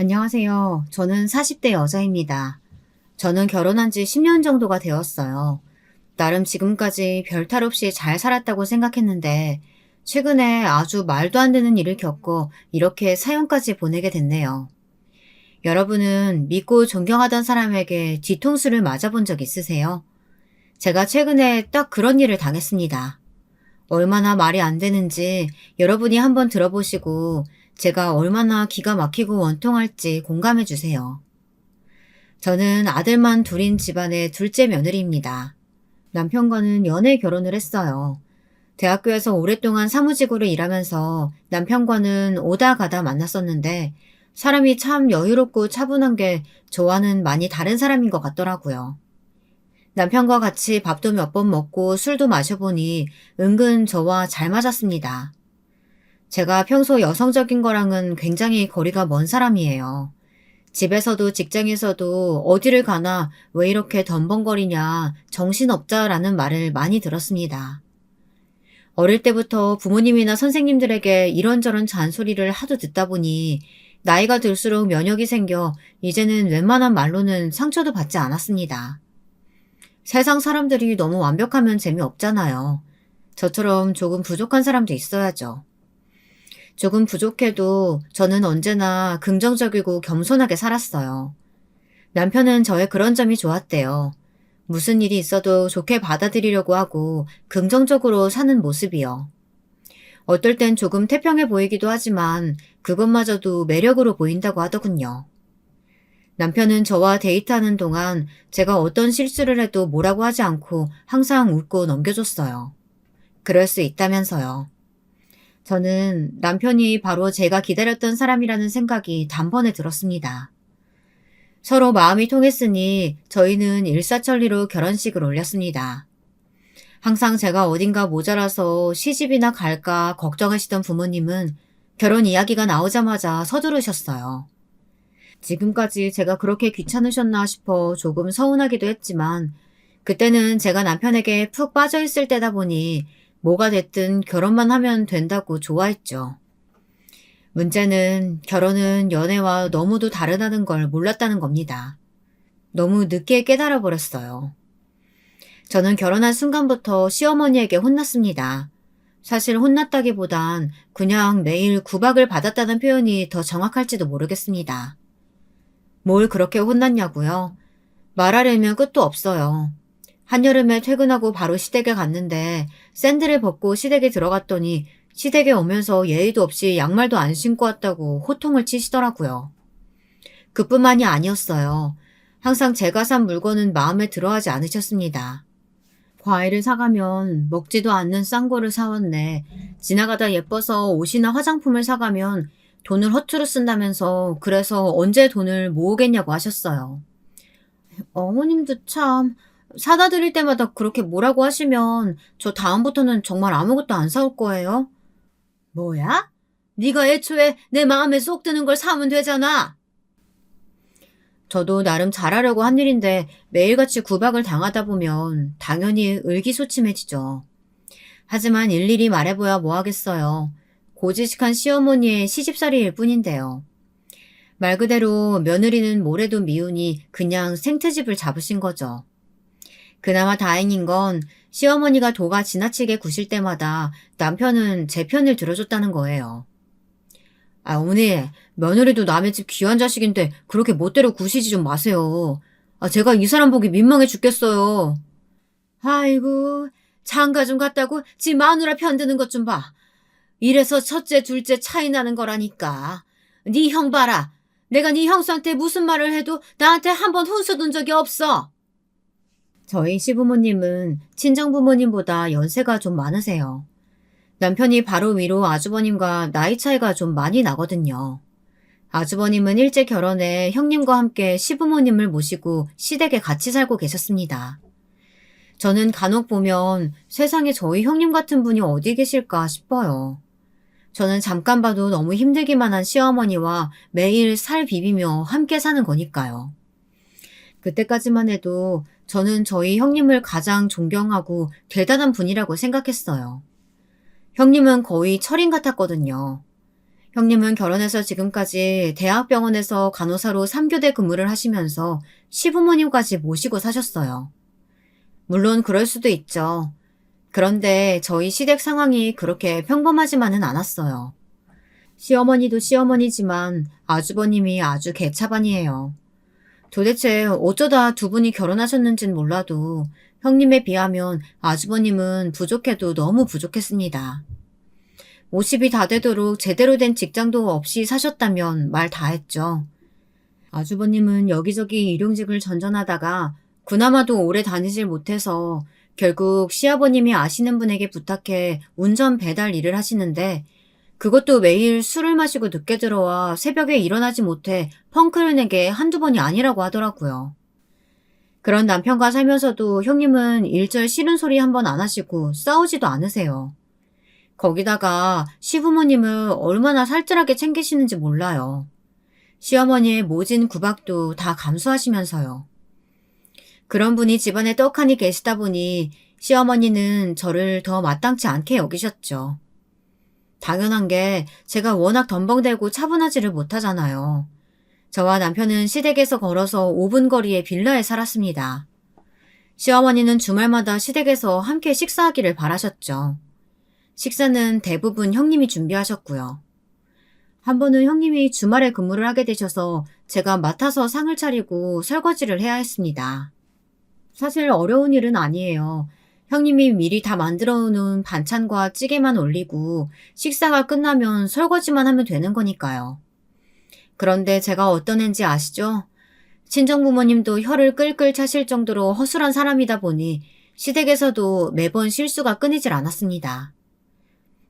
안녕하세요. 저는 40대 여자입니다. 저는 결혼한 지 10년 정도가 되었어요. 나름 지금까지 별탈 없이 잘 살았다고 생각했는데, 최근에 아주 말도 안 되는 일을 겪고 이렇게 사연까지 보내게 됐네요. 여러분은 믿고 존경하던 사람에게 뒤통수를 맞아본 적 있으세요? 제가 최근에 딱 그런 일을 당했습니다. 얼마나 말이 안 되는지 여러분이 한번 들어보시고 제가 얼마나 기가 막히고 원통할지 공감해 주세요. 저는 아들만 둘인 집안의 둘째 며느리입니다. 남편과는 연애 결혼을 했어요. 대학교에서 오랫동안 사무직으로 일하면서 남편과는 오다 가다 만났었는데 사람이 참 여유롭고 차분한 게 저와는 많이 다른 사람인 것 같더라고요. 남편과 같이 밥도 몇 번 먹고 술도 마셔보니 은근 저와 잘 맞았습니다. 제가 평소 여성적인 거랑은 굉장히 거리가 먼 사람이에요. 집에서도 직장에서도 어디를 가나 왜 이렇게 덤벙거리냐, 정신없자라는 말을 많이 들었습니다. 어릴 때부터 부모님이나 선생님들에게 이런저런 잔소리를 하도 듣다 보니 나이가 들수록 면역이 생겨 이제는 웬만한 말로는 상처도 받지 않았습니다. 세상 사람들이 너무 완벽하면 재미없잖아요. 저처럼 조금 부족한 사람도 있어야죠. 조금 부족해도 저는 언제나 긍정적이고 겸손하게 살았어요. 남편은 저의 그런 점이 좋았대요. 무슨 일이 있어도 좋게 받아들이려고 하고 긍정적으로 사는 모습이요. 어떨 땐 조금 태평해 보이기도 하지만 그것마저도 매력으로 보인다고 하더군요. 남편은 저와 데이트하는 동안 제가 어떤 실수를 해도 뭐라고 하지 않고 항상 웃고 넘겨줬어요. 그럴 수 있다면서요. 저는 남편이 바로 제가 기다렸던 사람이라는 생각이 단번에 들었습니다. 서로 마음이 통했으니 저희는 일사천리로 결혼식을 올렸습니다. 항상 제가 어딘가 모자라서 시집이나 갈까 걱정하시던 부모님은 결혼 이야기가 나오자마자 서두르셨어요. 지금까지 제가 그렇게 귀찮으셨나 싶어 조금 서운하기도 했지만 그때는 제가 남편에게 푹 빠져있을 때다 보니 뭐가 됐든 결혼만 하면 된다고 좋아했죠. 문제는 결혼은 연애와 너무도 다르다는 걸 몰랐다는 겁니다. 너무 늦게 깨달아 버렸어요. 저는 결혼한 순간부터 시어머니에게 혼났습니다. 사실 혼났다기보단 그냥 매일 구박을 받았다는 표현이 더 정확할지도 모르겠습니다. 뭘 그렇게 혼났냐고요? 말하려면 끝도 없어요. 한여름에 퇴근하고 바로 시댁에 갔는데 샌들을 벗고 시댁에 들어갔더니 시댁에 오면서 예의도 없이 양말도 안 신고 왔다고 호통을 치시더라고요. 그뿐만이 아니었어요. 항상 제가 산 물건은 마음에 들어하지 않으셨습니다. 과일을 사가면 먹지도 않는 싼 거를 사왔네. 지나가다 예뻐서 옷이나 화장품을 사가면 돈을 허투루 쓴다면서 그래서 언제 돈을 모으겠냐고 하셨어요. 어머님도 참 사다 드릴 때마다 그렇게 뭐라고 하시면 저 다음부터는 정말 아무것도 안 사올 거예요. 뭐야? 네가 애초에 내 마음에 쏙 드는 걸 사면 되잖아. 저도 나름 잘하려고 한 일인데 매일같이 구박을 당하다 보면 당연히 의기소침해지죠. 하지만 일일이 말해봐야 뭐하겠어요. 고지식한 시어머니의 시집살이일 뿐인데요. 말 그대로 며느리는 뭐래도 미우니 그냥 생트집을 잡으신 거죠. 그나마 다행인 건 시어머니가 도가 지나치게 구실 때마다 남편은 제 편을 들어줬다는 거예요. 아, 어머니, 며느리도 남의 집 귀한 자식인데 그렇게 멋대로 구시지 좀 마세요. 아, 제가 이 사람 보기 민망해 죽겠어요. 아이고, 장가 좀 갔다고 지 마누라 편드는 것 좀 봐. 이래서 첫째, 둘째 차이 나는 거라니까. 네 형 봐라. 내가 네 형수한테 무슨 말을 해도 나한테 한 번 훈수 둔 적이 없어. 저희 시부모님은 친정부모님보다 연세가 좀 많으세요. 남편이 바로 위로 아주버님과 나이 차이가 좀 많이 나거든요. 아주버님은 일찍 결혼해 형님과 함께 시부모님을 모시고 시댁에 같이 살고 계셨습니다. 저는 간혹 보면 세상에 저희 형님 같은 분이 어디 계실까 싶어요. 저는 잠깐 봐도 너무 힘들기만 한 시어머니와 매일 살 비비며 함께 사는 거니까요. 그때까지만 해도 저는 저희 형님을 가장 존경하고 대단한 분이라고 생각했어요. 형님은 거의 철인 같았거든요. 형님은 결혼해서 지금까지 대학병원에서 간호사로 3교대 근무를 하시면서 시부모님까지 모시고 사셨어요. 물론 그럴 수도 있죠. 그런데 저희 시댁 상황이 그렇게 평범하지만은 않았어요. 시어머니도 시어머니지만 아주버님이 아주 개차반이에요. 도대체 어쩌다 두 분이 결혼하셨는진 몰라도 형님에 비하면 아주버님은 부족해도 너무 부족했습니다. 50이 다 되도록 제대로 된 직장도 없이 사셨다면 말 다 했죠. 아주버님은 여기저기 일용직을 전전하다가 그나마도 오래 다니질 못해서 결국 시아버님이 아시는 분에게 부탁해 운전 배달 일을 하시는데 그것도 매일 술을 마시고 늦게 들어와 새벽에 일어나지 못해 펑크를 내게 한두 번이 아니라고 하더라고요. 그런 남편과 살면서도 형님은 일절 싫은 소리 한 번 안 하시고 싸우지도 않으세요. 거기다가 시부모님을 얼마나 살뜰하게 챙기시는지 몰라요. 시어머니의 모진 구박도 다 감수하시면서요. 그런 분이 집안에 떡하니 계시다 보니 시어머니는 저를 더 마땅치 않게 여기셨죠. 당연한 게 제가 워낙 덤벙대고 차분하지를 못하잖아요. 저와 남편은 시댁에서 걸어서 5분 거리의 빌라에 살았습니다. 시어머니는 주말마다 시댁에서 함께 식사하기를 바라셨죠. 식사는 대부분 형님이 준비하셨고요. 한 번은 형님이 주말에 근무를 하게 되셔서 제가 맡아서 상을 차리고 설거지를 해야 했습니다. 사실 어려운 일은 아니에요. 형님이 미리 다 만들어 놓은 반찬과 찌개만 올리고 식사가 끝나면 설거지만 하면 되는 거니까요. 그런데 제가 어떤 애인지 아시죠? 친정부모님도 혀를 끌끌 차실 정도로 허술한 사람이다 보니 시댁에서도 매번 실수가 끊이질 않았습니다.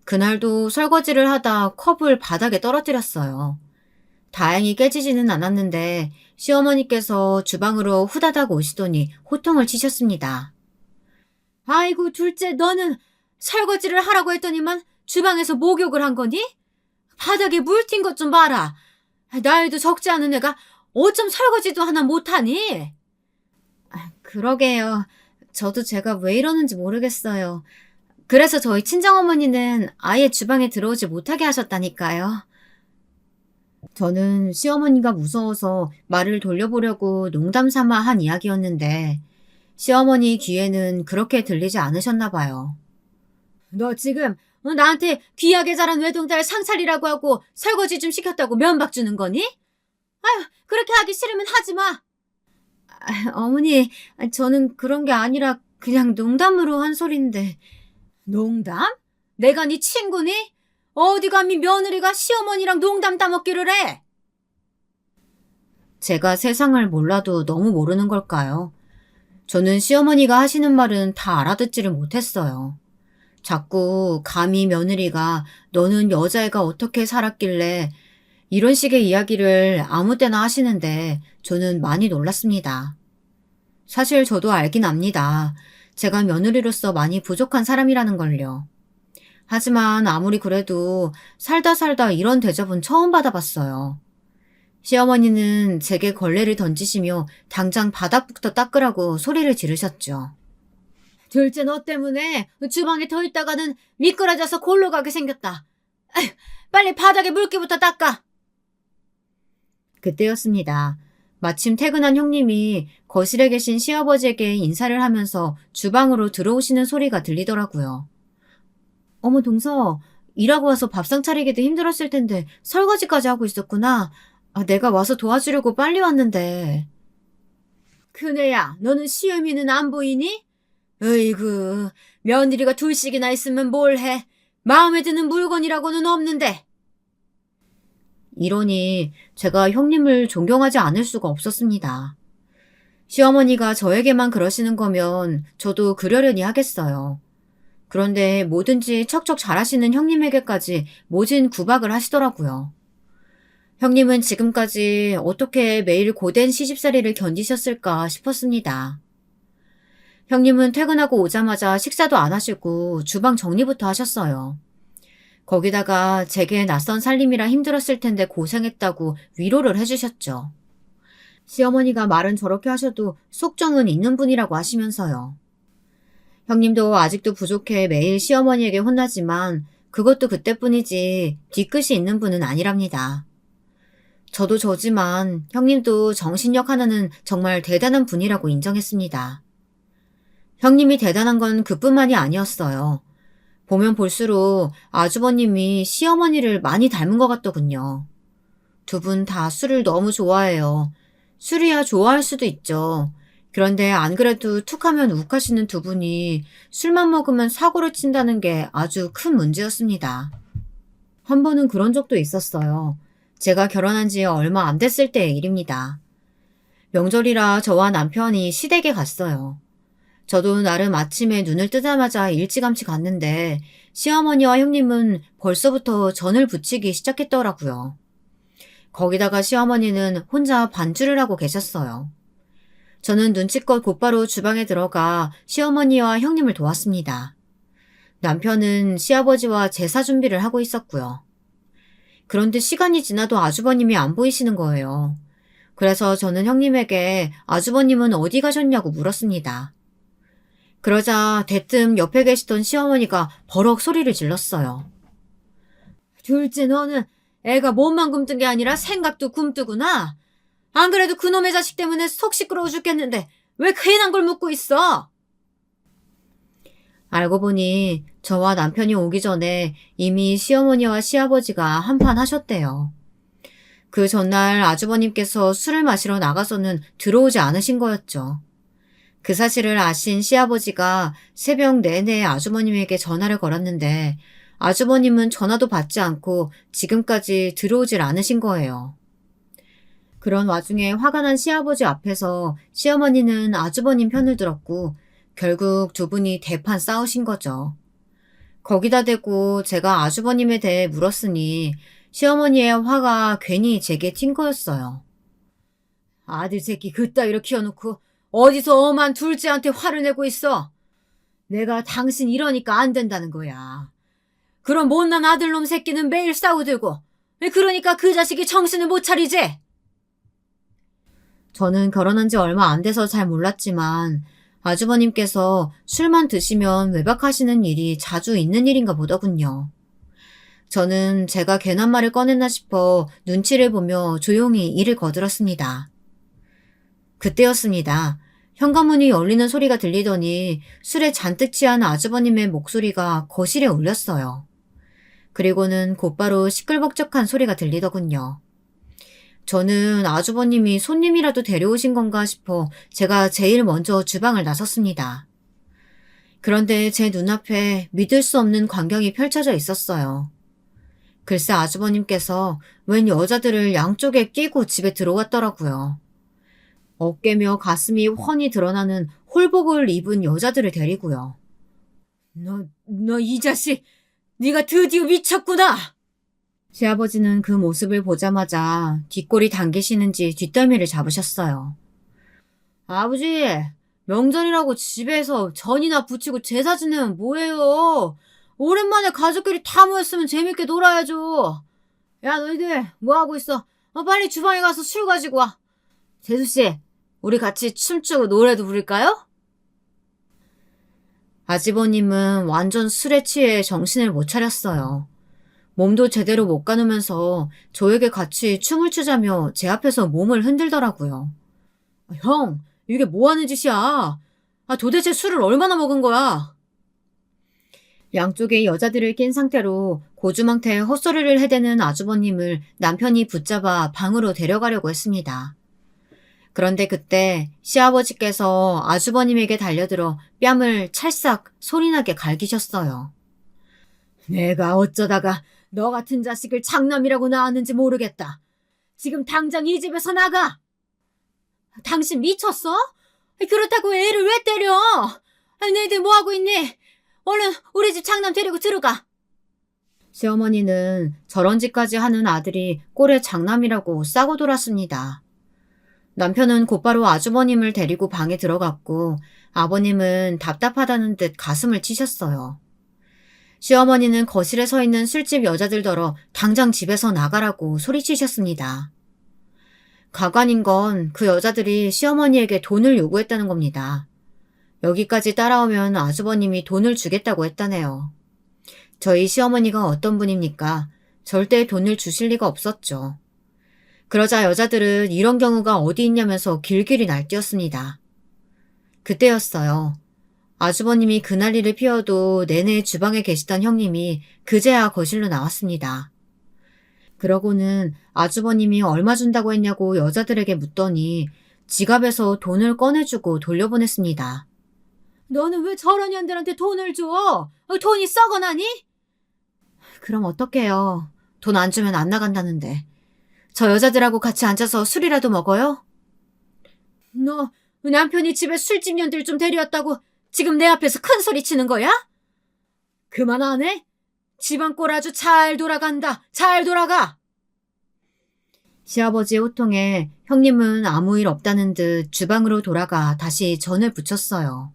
그날도 설거지를 하다 컵을 바닥에 떨어뜨렸어요. 다행히 깨지지는 않았는데 시어머니께서 주방으로 후다닥 오시더니 호통을 치셨습니다. 아이고 둘째 너는 설거지를 하라고 했더니만 주방에서 목욕을 한 거니? 바닥에 물 튄 것 좀 봐라. 나이도 적지 않은 애가 어쩜 설거지도 하나 못하니? 그러게요. 저도 제가 왜 이러는지 모르겠어요. 그래서 저희 친정어머니는 아예 주방에 들어오지 못하게 하셨다니까요. 저는 시어머니가 무서워서 말을 돌려보려고 농담 삼아 한 이야기였는데 시어머니 귀에는 그렇게 들리지 않으셨나 봐요. 너 지금 나한테 귀하게 자란 외동딸 상찰이라고 하고 설거지 좀 시켰다고 면박 주는 거니? 아휴, 그렇게 하기 싫으면 하지 마. 어머니, 저는 그런 게 아니라 그냥 농담으로 한 소린데. 농담? 내가 네 친구니? 어디 감히 며느리가 시어머니랑 농담 따먹기를 해? 제가 세상을 몰라도 너무 모르는 걸까요? 저는 시어머니가 하시는 말은 다 알아듣지를 못했어요. 자꾸 감히 며느리가 너는 여자애가 어떻게 살았길래 이런 식의 이야기를 아무 때나 하시는데 저는 많이 놀랐습니다. 사실 저도 알긴 압니다. 제가 며느리로서 많이 부족한 사람이라는 걸요. 하지만 아무리 그래도 살다 이런 대접은 처음 받아봤어요. 시어머니는 제게 걸레를 던지시며 당장 바닥부터 닦으라고 소리를 지르셨죠. 둘째 너 때문에 주방에 더 있다가는 미끄러져서 골로 가게 생겼다. 아휴, 빨리 바닥에 물기부터 닦아. 그때였습니다. 마침 퇴근한 형님이 거실에 계신 시아버지에게 인사를 하면서 주방으로 들어오시는 소리가 들리더라고요. 어머 동서, 일하고 와서 밥상 차리기도 힘들었을 텐데 설거지까지 하고 있었구나. 내가 와서 도와주려고 빨리 왔는데. 큰애야, 너는 시어미는 안 보이니? 으이구, 며느리가 둘씩이나 있으면 뭘 해. 마음에 드는 물건이라고는 없는데. 이러니 제가 형님을 존경하지 않을 수가 없었습니다. 시어머니가 저에게만 그러시는 거면 저도 그러려니 하겠어요. 그런데 뭐든지 척척 잘하시는 형님에게까지 모진 구박을 하시더라고요. 형님은 지금까지 어떻게 매일 고된 시집살이를 견디셨을까 싶었습니다. 형님은 퇴근하고 오자마자 식사도 안 하시고 주방 정리부터 하셨어요. 거기다가 제게 낯선 살림이라 힘들었을 텐데 고생했다고 위로를 해주셨죠. 시어머니가 말은 저렇게 하셔도 속정은 있는 분이라고 하시면서요. 형님도 아직도 부족해 매일 시어머니에게 혼나지만 그것도 그때뿐이지 뒤끝이 있는 분은 아니랍니다. 저도 저지만 형님도 정신력 하나는 정말 대단한 분이라고 인정했습니다. 형님이 대단한 건 그뿐만이 아니었어요. 보면 볼수록 아주버님이 시어머니를 많이 닮은 것 같더군요. 두 분 다 술을 너무 좋아해요. 술이야 좋아할 수도 있죠. 그런데 안 그래도 툭하면 욱하시는 두 분이 술만 먹으면 사고를 친다는 게 아주 큰 문제였습니다. 한 번은 그런 적도 있었어요. 제가 결혼한 지 얼마 안 됐을 때의 일입니다. 명절이라 저와 남편이 시댁에 갔어요. 저도 나름 아침에 눈을 뜨자마자 일찌감치 갔는데 시어머니와 형님은 벌써부터 전을 부치기 시작했더라고요. 거기다가 시어머니는 혼자 반주를 하고 계셨어요. 저는 눈치껏 곧바로 주방에 들어가 시어머니와 형님을 도왔습니다. 남편은 시아버지와 제사 준비를 하고 있었고요. 그런데 시간이 지나도 아주버님이 안 보이시는 거예요. 그래서 저는 형님에게 아주버님은 어디 가셨냐고 물었습니다. 그러자 대뜸 옆에 계시던 시어머니가 버럭 소리를 질렀어요. 둘째 너는 애가 몸만 굼뜬 게 아니라 생각도 굼뜨구나. 안 그래도 그놈의 자식 때문에 속 시끄러워 죽겠는데 왜 괜한 걸 묻고 있어? 알고 보니 저와 남편이 오기 전에 이미 시어머니와 시아버지가 한판 하셨대요. 그 전날 아주버님께서 술을 마시러 나가서는 들어오지 않으신 거였죠. 그 사실을 아신 시아버지가 새벽 내내 아주버님에게 전화를 걸었는데 아주버님은 전화도 받지 않고 지금까지 들어오질 않으신 거예요. 그런 와중에 화가 난 시아버지 앞에서 시어머니는 아주버님 편을 들었고 결국 두 분이 대판 싸우신 거죠. 거기다 대고 제가 아주버님에 대해 물었으니 시어머니의 화가 괜히 제게 튄 거였어요. 아들 새끼 그따위로 키워놓고 어디서 엄한 둘째한테 화를 내고 있어? 내가 당신 이러니까 안 된다는 거야. 그런 못난 아들놈 새끼는 매일 싸우들고 그러니까 그 자식이 정신을 못 차리지? 저는 결혼한 지 얼마 안 돼서 잘 몰랐지만 아주버님께서 술만 드시면 외박하시는 일이 자주 있는 일인가 보더군요. 저는 제가 괜한 말을 꺼냈나 싶어 눈치를 보며 조용히 이를 거들었습니다. 그때였습니다. 현관문이 열리는 소리가 들리더니 술에 잔뜩 취한 아주버님의 목소리가 거실에 울렸어요. 그리고는 곧바로 시끌벅적한 소리가 들리더군요. 저는 아주버님이 손님이라도 데려오신 건가 싶어 제가 제일 먼저 주방을 나섰습니다. 그런데 제 눈앞에 믿을 수 없는 광경이 펼쳐져 있었어요. 글쎄 아주버님께서 웬 여자들을 양쪽에 끼고 집에 들어왔더라고요. 어깨며 가슴이 훤히 드러나는 홀복을 입은 여자들을 데리고요. 너 이 자식, 네가 드디어 미쳤구나! 시아버지는 그 모습을 보자마자 뒷골이 당기시는지 뒷덜미를 잡으셨어요. 아버지, 명절이라고 집에서 전이나 부치고 제사 지내면 뭐해요? 오랜만에 가족끼리 다 모였으면 재밌게 놀아야죠. 야, 너희들 뭐하고 있어? 빨리 주방에 가서 술 가지고 와. 재수씨, 우리 같이 춤추고 노래도 부를까요? 아주버님은 완전 술에 취해 정신을 못 차렸어요. 몸도 제대로 못 가누면서 저에게 같이 춤을 추자며 제 앞에서 몸을 흔들더라고요. 형, 이게 뭐 하는 짓이야? 도대체 술을 얼마나 먹은 거야? 양쪽에 여자들을 낀 상태로 고주망태에 헛소리를 해대는 아주버님을 남편이 붙잡아 방으로 데려가려고 했습니다. 그런데 그때 시아버지께서 아주버님에게 달려들어 뺨을 찰싹 소리나게 갈기셨어요. 내가 어쩌다가 너 같은 자식을 장남이라고 낳았는지 모르겠다. 지금 당장 이 집에서 나가! 당신 미쳤어? 그렇다고 애를 왜 때려? 너희들 뭐하고 있니? 얼른 우리 집 장남 데리고 들어가. 시어머니는 저런 짓까지 하는 아들이 꼴의 장남이라고 싸고 돌았습니다. 남편은 곧바로 아주버님을 데리고 방에 들어갔고 아버님은 답답하다는 듯 가슴을 치셨어요. 시어머니는 거실에 서 있는 술집 여자들더러 당장 집에서 나가라고 소리치셨습니다. 가관인 건 그 여자들이 시어머니에게 돈을 요구했다는 겁니다. 여기까지 따라오면 아주버님이 돈을 주겠다고 했다네요. 저희 시어머니가 어떤 분입니까? 절대 돈을 주실 리가 없었죠. 그러자 여자들은 이런 경우가 어디 있냐면서 길길이 날뛰었습니다. 그때였어요. 아주버님이 그날리를 피워도 내내 주방에 계시던 형님이 그제야 거실로 나왔습니다. 그러고는 아주버님이 얼마 준다고 했냐고 여자들에게 묻더니 지갑에서 돈을 꺼내주고 돌려보냈습니다. 너는 왜 저런 년들한테 돈을 줘? 돈이 썩어나니? 그럼 어떡해요. 돈 안 주면 안 나간다는데. 저 여자들하고 같이 앉아서 술이라도 먹어요? 너 남편이 집에 술집 년들 좀 데려왔다고 지금 내 앞에서 큰 소리 치는 거야? 그만 안 해? 집안 꼴 아주 잘 돌아간다. 잘 돌아가. 시아버지의 호통에 형님은 아무 일 없다는 듯 주방으로 돌아가 다시 전을 부쳤어요.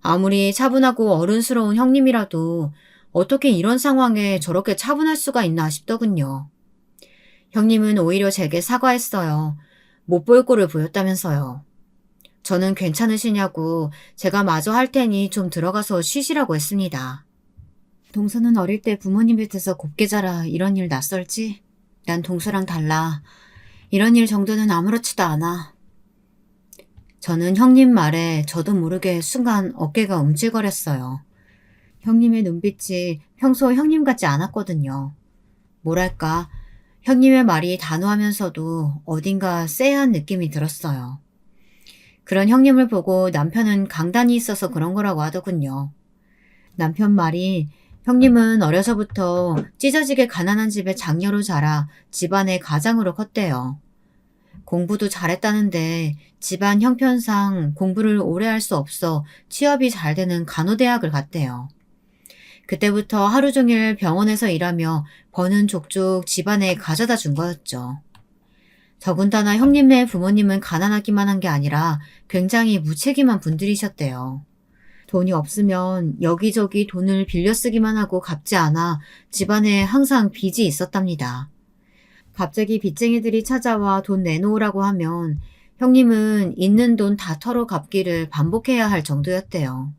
아무리 차분하고 어른스러운 형님이라도 어떻게 이런 상황에 저렇게 차분할 수가 있나 싶더군요. 형님은 오히려 제게 사과했어요. 못 볼 꼴을 보였다면서요. 저는 괜찮으시냐고 제가 마저 할 테니 좀 들어가서 쉬시라고 했습니다. 동서는 어릴 때 부모님 곁에서 곱게 자라 이런 일 낯설지? 난 동서랑 달라. 이런 일 정도는 아무렇지도 않아. 저는 형님 말에 저도 모르게 순간 어깨가 움찔거렸어요. 형님의 눈빛이 평소 형님 같지 않았거든요. 뭐랄까, 형님의 말이 단호하면서도 어딘가 쎄한 느낌이 들었어요. 그런 형님을 보고 남편은 강단이 있어서 그런 거라고 하더군요. 남편 말이 형님은 어려서부터 찢어지게 가난한 집에 장녀로 자라 집안의 가장으로 컸대요. 공부도 잘했다는데 집안 형편상 공부를 오래 할 수 없어 취업이 잘 되는 간호대학을 갔대요. 그때부터 하루 종일 병원에서 일하며 버는 족족 집안에 가져다 준 거였죠. 더군다나 형님네 부모님은 가난하기만 한 게 아니라 굉장히 무책임한 분들이셨대요. 돈이 없으면 여기저기 돈을 빌려 쓰기만 하고 갚지 않아 집안에 항상 빚이 있었답니다. 갑자기 빚쟁이들이 찾아와 돈 내놓으라고 하면 형님은 있는 돈 다 털어 갚기를 반복해야 할 정도였대요.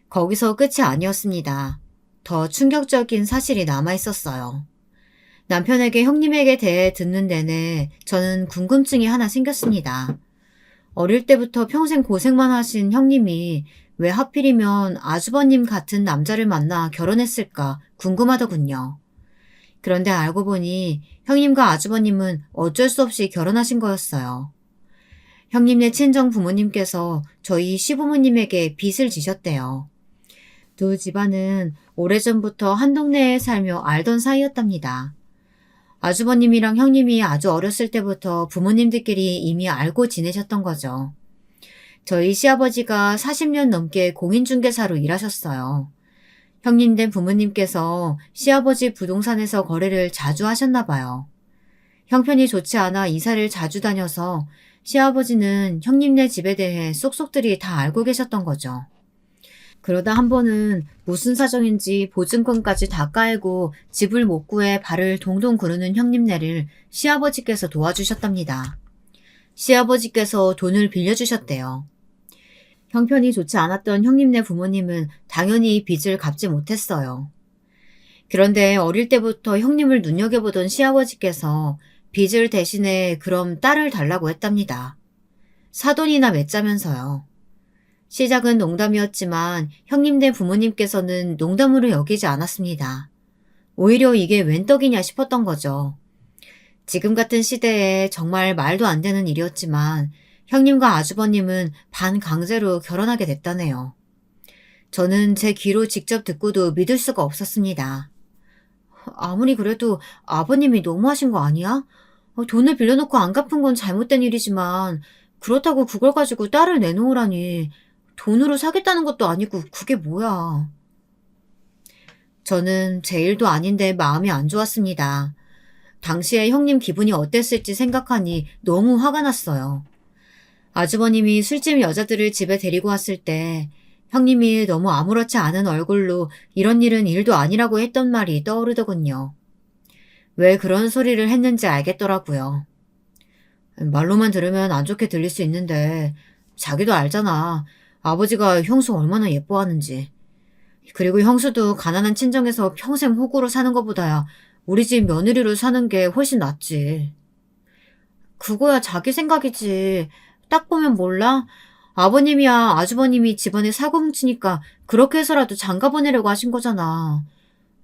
거기서 끝이 아니었습니다. 더 충격적인 사실이 남아있었어요. 남편에게 형님에게 대해 듣는 내내 저는 궁금증이 하나 생겼습니다. 어릴 때부터 평생 고생만 하신 형님이 왜 하필이면 아주버님 같은 남자를 만나 결혼했을까 궁금하더군요. 그런데 알고 보니 형님과 아주버님은 어쩔 수 없이 결혼하신 거였어요. 형님네 친정 부모님께서 저희 시부모님에게 빚을 지셨대요. 두 집안은 오래전부터 한 동네에 살며 알던 사이였답니다. 아주버님이랑 형님이 아주 어렸을 때부터 부모님들끼리 이미 알고 지내셨던 거죠. 저희 시아버지가 40년 넘게 공인중개사로 일하셨어요. 형님 된 부모님께서 시아버지 부동산에서 거래를 자주 하셨나 봐요. 형편이 좋지 않아 이사를 자주 다녀서 시아버지는 형님네 집에 대해 쏙쏙들이 다 알고 계셨던 거죠. 그러다 한 번은 무슨 사정인지 보증금까지 다 까이고 집을 못 구해 발을 동동 구르는 형님네를 시아버지께서 도와주셨답니다. 시아버지께서 돈을 빌려주셨대요. 형편이 좋지 않았던 형님네 부모님은 당연히 빚을 갚지 못했어요. 그런데 어릴 때부터 형님을 눈여겨보던 시아버지께서 빚을 대신에 그럼 딸을 달라고 했답니다. 사돈이나 맺자면서요. 시작은 농담이었지만 형님네 부모님께서는 농담으로 여기지 않았습니다. 오히려 이게 웬 떡이냐 싶었던 거죠. 지금 같은 시대에 정말 말도 안 되는 일이었지만 형님과 아주버님은 반강제로 결혼하게 됐다네요. 저는 제 귀로 직접 듣고도 믿을 수가 없었습니다. 아무리 그래도 아버님이 너무하신 거 아니야? 돈을 빌려놓고 안 갚은 건 잘못된 일이지만 그렇다고 그걸 가지고 딸을 내놓으라니 돈으로 사겠다는 것도 아니고 그게 뭐야. 저는 제 일도 아닌데 마음이 안 좋았습니다. 당시에 형님 기분이 어땠을지 생각하니 너무 화가 났어요. 아주버님이 술집 여자들을 집에 데리고 왔을 때 형님이 너무 아무렇지 않은 얼굴로 이런 일은 일도 아니라고 했던 말이 떠오르더군요. 왜 그런 소리를 했는지 알겠더라고요. 말로만 들으면 안 좋게 들릴 수 있는데 자기도 알잖아. 아버지가 형수 얼마나 예뻐하는지. 그리고 형수도 가난한 친정에서 평생 호구로 사는 것보다야 우리 집 며느리로 사는 게 훨씬 낫지. 그거야 자기 생각이지. 딱 보면 몰라? 아버님이야 아주버님이 집안에 사고 뭉치니까 그렇게 해서라도 장가 보내려고 하신 거잖아.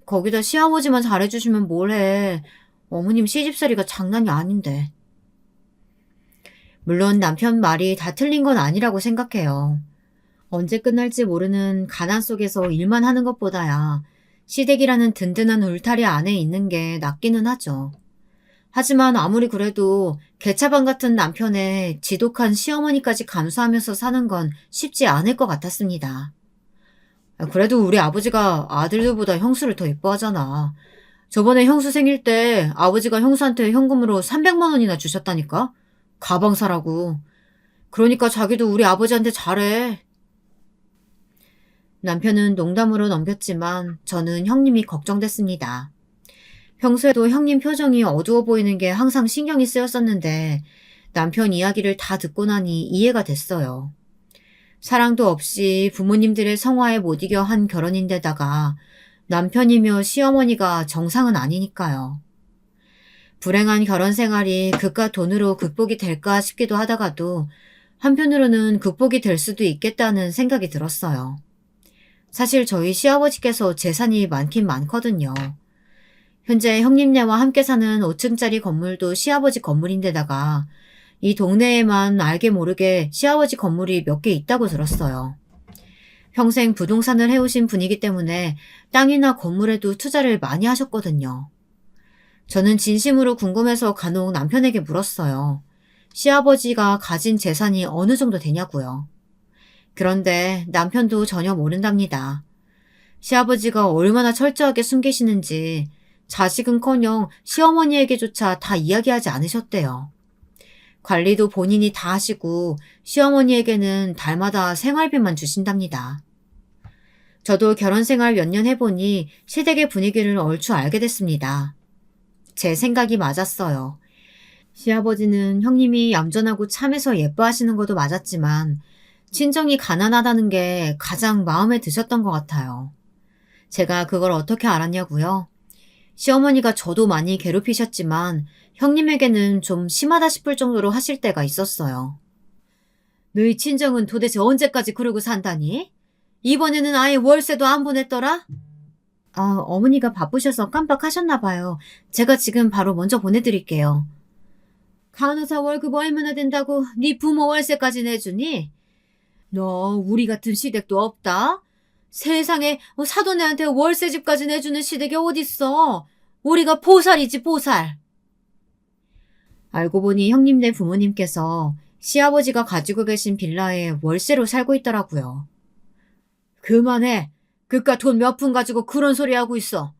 거기다 시아버지만 잘해주시면 뭘 해. 어머님 시집살이가 장난이 아닌데. 물론 남편 말이 다 틀린 건 아니라고 생각해요. 언제 끝날지 모르는 가난 속에서 일만 하는 것보다야 시댁이라는 든든한 울타리 안에 있는 게 낫기는 하죠. 하지만 아무리 그래도 개차반 같은 남편의 지독한 시어머니까지 감수하면서 사는 건 쉽지 않을 것 같았습니다. 그래도 우리 아버지가 아들들보다 형수를 더 이뻐하잖아. 저번에 형수 생일 때 아버지가 형수한테 현금으로 300만 원이나 주셨다니까? 가방 사라고. 그러니까 자기도 우리 아버지한테 잘해. 남편은 농담으로 넘겼지만 저는 형님이 걱정됐습니다. 평소에도 형님 표정이 어두워 보이는 게 항상 신경이 쓰였었는데 남편 이야기를 다 듣고 나니 이해가 됐어요. 사랑도 없이 부모님들의 성화에 못 이겨 한 결혼인데다가 남편이며 시어머니가 정상은 아니니까요. 불행한 결혼 생활이 그깟 돈으로 극복이 될까 싶기도 하다가도 한편으로는 극복이 될 수도 있겠다는 생각이 들었어요. 사실 저희 시아버지께서 재산이 많긴 많거든요. 현재 형님네와 함께 사는 5층짜리 건물도 시아버지 건물인데다가 이 동네에만 알게 모르게 시아버지 건물이 몇 개 있다고 들었어요. 평생 부동산을 해오신 분이기 때문에 땅이나 건물에도 투자를 많이 하셨거든요. 저는 진심으로 궁금해서 간혹 남편에게 물었어요. 시아버지가 가진 재산이 어느 정도 되냐고요. 그런데 남편도 전혀 모른답니다. 시아버지가 얼마나 철저하게 숨기시는지 자식은커녕 시어머니에게조차 다 이야기하지 않으셨대요. 관리도 본인이 다 하시고 시어머니에게는 달마다 생활비만 주신답니다. 저도 결혼 생활 몇 년 해보니 시댁의 분위기를 얼추 알게 됐습니다. 제 생각이 맞았어요. 시아버지는 형님이 얌전하고 참해서 예뻐하시는 것도 맞았지만 친정이 가난하다는 게 가장 마음에 드셨던 것 같아요. 제가 그걸 어떻게 알았냐고요? 시어머니가 저도 많이 괴롭히셨지만 형님에게는 좀 심하다 싶을 정도로 하실 때가 있었어요. 너희 친정은 도대체 언제까지 그러고 산다니? 이번에는 아예 월세도 안 보냈더라? 어머니가 바쁘셔서 깜빡하셨나 봐요. 제가 지금 바로 먼저 보내드릴게요. 간호사 월급 얼마나 된다고 네 부모 월세까지 내주니? 너 우리 같은 시댁도 없다? 세상에 사돈애한테 월세집까지 내주는 시댁이 어딨어. 우리가 보살이지 보살. 알고 보니 형님네 부모님께서 시아버지가 가지고 계신 빌라에 월세로 살고 있더라고요. 그만해. 그깟 돈 몇 푼 가지고 그런 소리 하고 있어.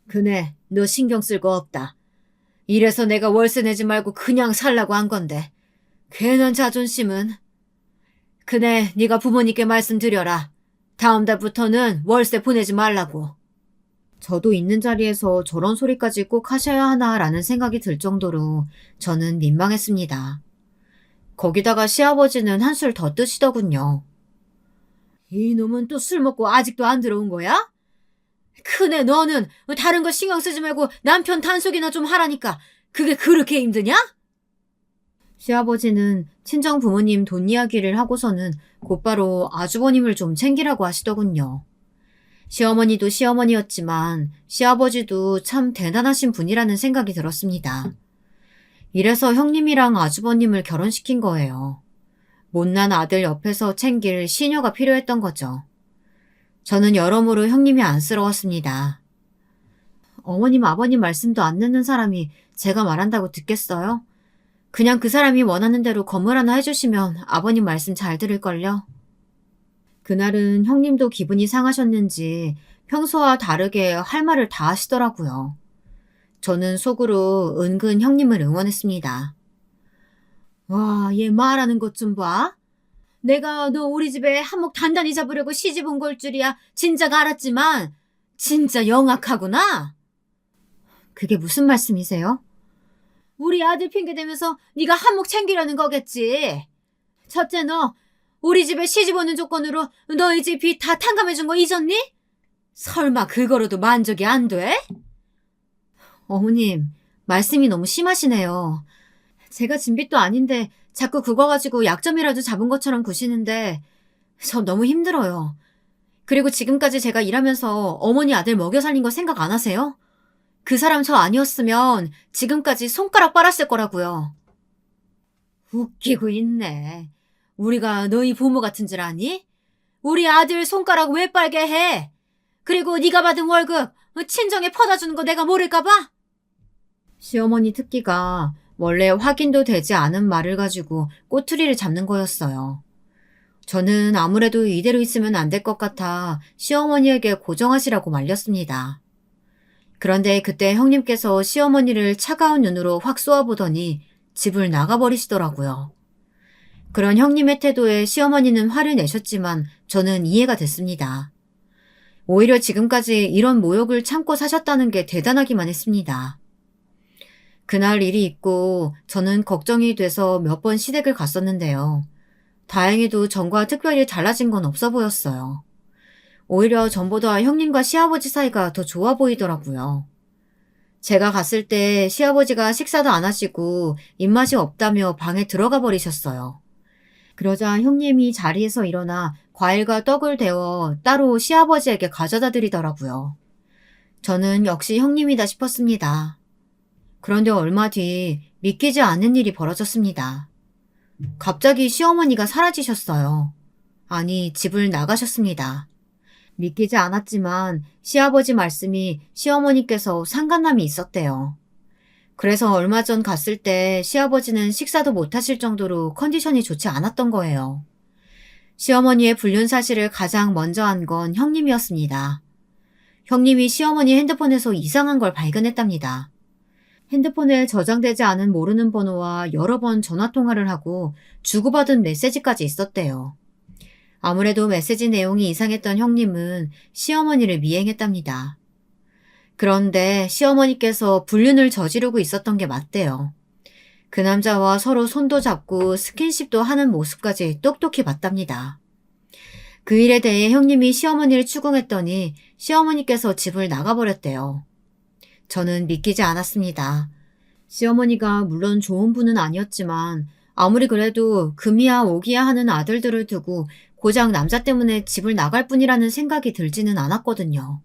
그네 너 신경 쓸 거 없다. 이래서 내가 월세 내지 말고 그냥 살라고 한 건데. 괜한 자존심은. 그네 네가 부모님께 말씀드려라. 다음 달부터는 월세 보내지 말라고. 저도 있는 자리에서 저런 소리까지 꼭 하셔야 하나라는 생각이 들 정도로 저는 민망했습니다. 거기다가 시아버지는 한술 더 뜨시더군요. 이놈은 또 술 먹고 아직도 안 들어온 거야? 큰애 너는 다른 거 신경 쓰지 말고 남편 단속이나 좀 하라니까. 그게 그렇게 힘드냐? 시아버지는 친정 부모님 돈 이야기를 하고서는 곧바로 아주버님을 좀 챙기라고 하시더군요. 시어머니도 시어머니였지만 시아버지도 참 대단하신 분이라는 생각이 들었습니다. 이래서 형님이랑 아주버님을 결혼시킨 거예요. 못난 아들 옆에서 챙길 시녀가 필요했던 거죠. 저는 여러모로 형님이 안쓰러웠습니다. 어머님 아버님 말씀도 안 듣는 사람이 제가 말한다고 듣겠어요? 그냥 그 사람이 원하는 대로 건물 하나 해주시면 아버님 말씀 잘 들을걸요? 그날은 형님도 기분이 상하셨는지 평소와 다르게 할 말을 다 하시더라고요. 저는 속으로 은근 형님을 응원했습니다. 와, 얘 말하는 것 좀 봐. 내가 너 우리 집에 한몫 단단히 잡으려고 시집 온 걸 줄이야 진작 알았지만 진짜 영악하구나. 그게 무슨 말씀이세요? 우리 아들 핑계대면서 네가 한몫 챙기려는 거겠지. 첫째 너 우리 집에 시집 오는 조건으로 너희 집 빚 다 탕감해준 거 잊었니? 설마 그거로도 만족이 안 돼? 어머님, 말씀이 너무 심하시네요. 제가 진빚도 아닌데 자꾸 그거 가지고 약점이라도 잡은 것처럼 구시는데 저 너무 힘들어요. 그리고 지금까지 제가 일하면서 어머니 아들 먹여 살린 거 생각 안 하세요? 그 사람 저 아니었으면 지금까지 손가락 빨았을 거라고요. 웃기고 있네. 우리가 너희 부모 같은 줄 아니? 우리 아들 손가락 왜 빨게 해? 그리고 네가 받은 월급 친정에 퍼다 주는 거 내가 모를까 봐? 시어머니 특기가 원래 확인도 되지 않은 말을 가지고 꼬투리를 잡는 거였어요. 저는 아무래도 이대로 있으면 안 될 것 같아 시어머니에게 고정하시라고 말렸습니다. 그런데 그때 형님께서 시어머니를 차가운 눈으로 확 쏘아보더니 집을 나가버리시더라고요. 그런 형님의 태도에 시어머니는 화를 내셨지만 저는 이해가 됐습니다. 오히려 지금까지 이런 모욕을 참고 사셨다는 게 대단하기만 했습니다. 그날 일이 있고 저는 걱정이 돼서 몇 번 시댁을 갔었는데요. 다행히도 전과 특별히 달라진 건 없어 보였어요. 오히려 전보다 형님과 시아버지 사이가 더 좋아 보이더라고요. 제가 갔을 때 시아버지가 식사도 안 하시고 입맛이 없다며 방에 들어가 버리셨어요. 그러자 형님이 자리에서 일어나 과일과 떡을 데워 따로 시아버지에게 가져다 드리더라고요. 저는 역시 형님이다 싶었습니다. 그런데 얼마 뒤 믿기지 않는 일이 벌어졌습니다. 갑자기 시어머니가 사라지셨어요. 아니, 집을 나가셨습니다. 믿기지 않았지만 시아버지 말씀이 시어머니께서 상간남이 있었대요. 그래서 얼마 전 갔을 때 시아버지는 식사도 못 하실 정도로 컨디션이 좋지 않았던 거예요. 시어머니의 불륜 사실을 가장 먼저 한 건 형님이었습니다. 형님이 시어머니 핸드폰에서 이상한 걸 발견했답니다. 핸드폰에 저장되지 않은 모르는 번호와 여러 번 전화통화를 하고 주고받은 메시지까지 있었대요. 아무래도 메시지 내용이 이상했던 형님은 시어머니를 미행했답니다. 그런데 시어머니께서 불륜을 저지르고 있었던 게 맞대요. 그 남자와 서로 손도 잡고 스킨십도 하는 모습까지 똑똑히 봤답니다. 그 일에 대해 형님이 시어머니를 추궁했더니 시어머니께서 집을 나가버렸대요. 저는 믿기지 않았습니다. 시어머니가 물론 좋은 분은 아니었지만 아무리 그래도 금이야 오기야 하는 아들들을 두고 고작 남자 때문에 집을 나갈 뿐이라는 생각이 들지는 않았거든요.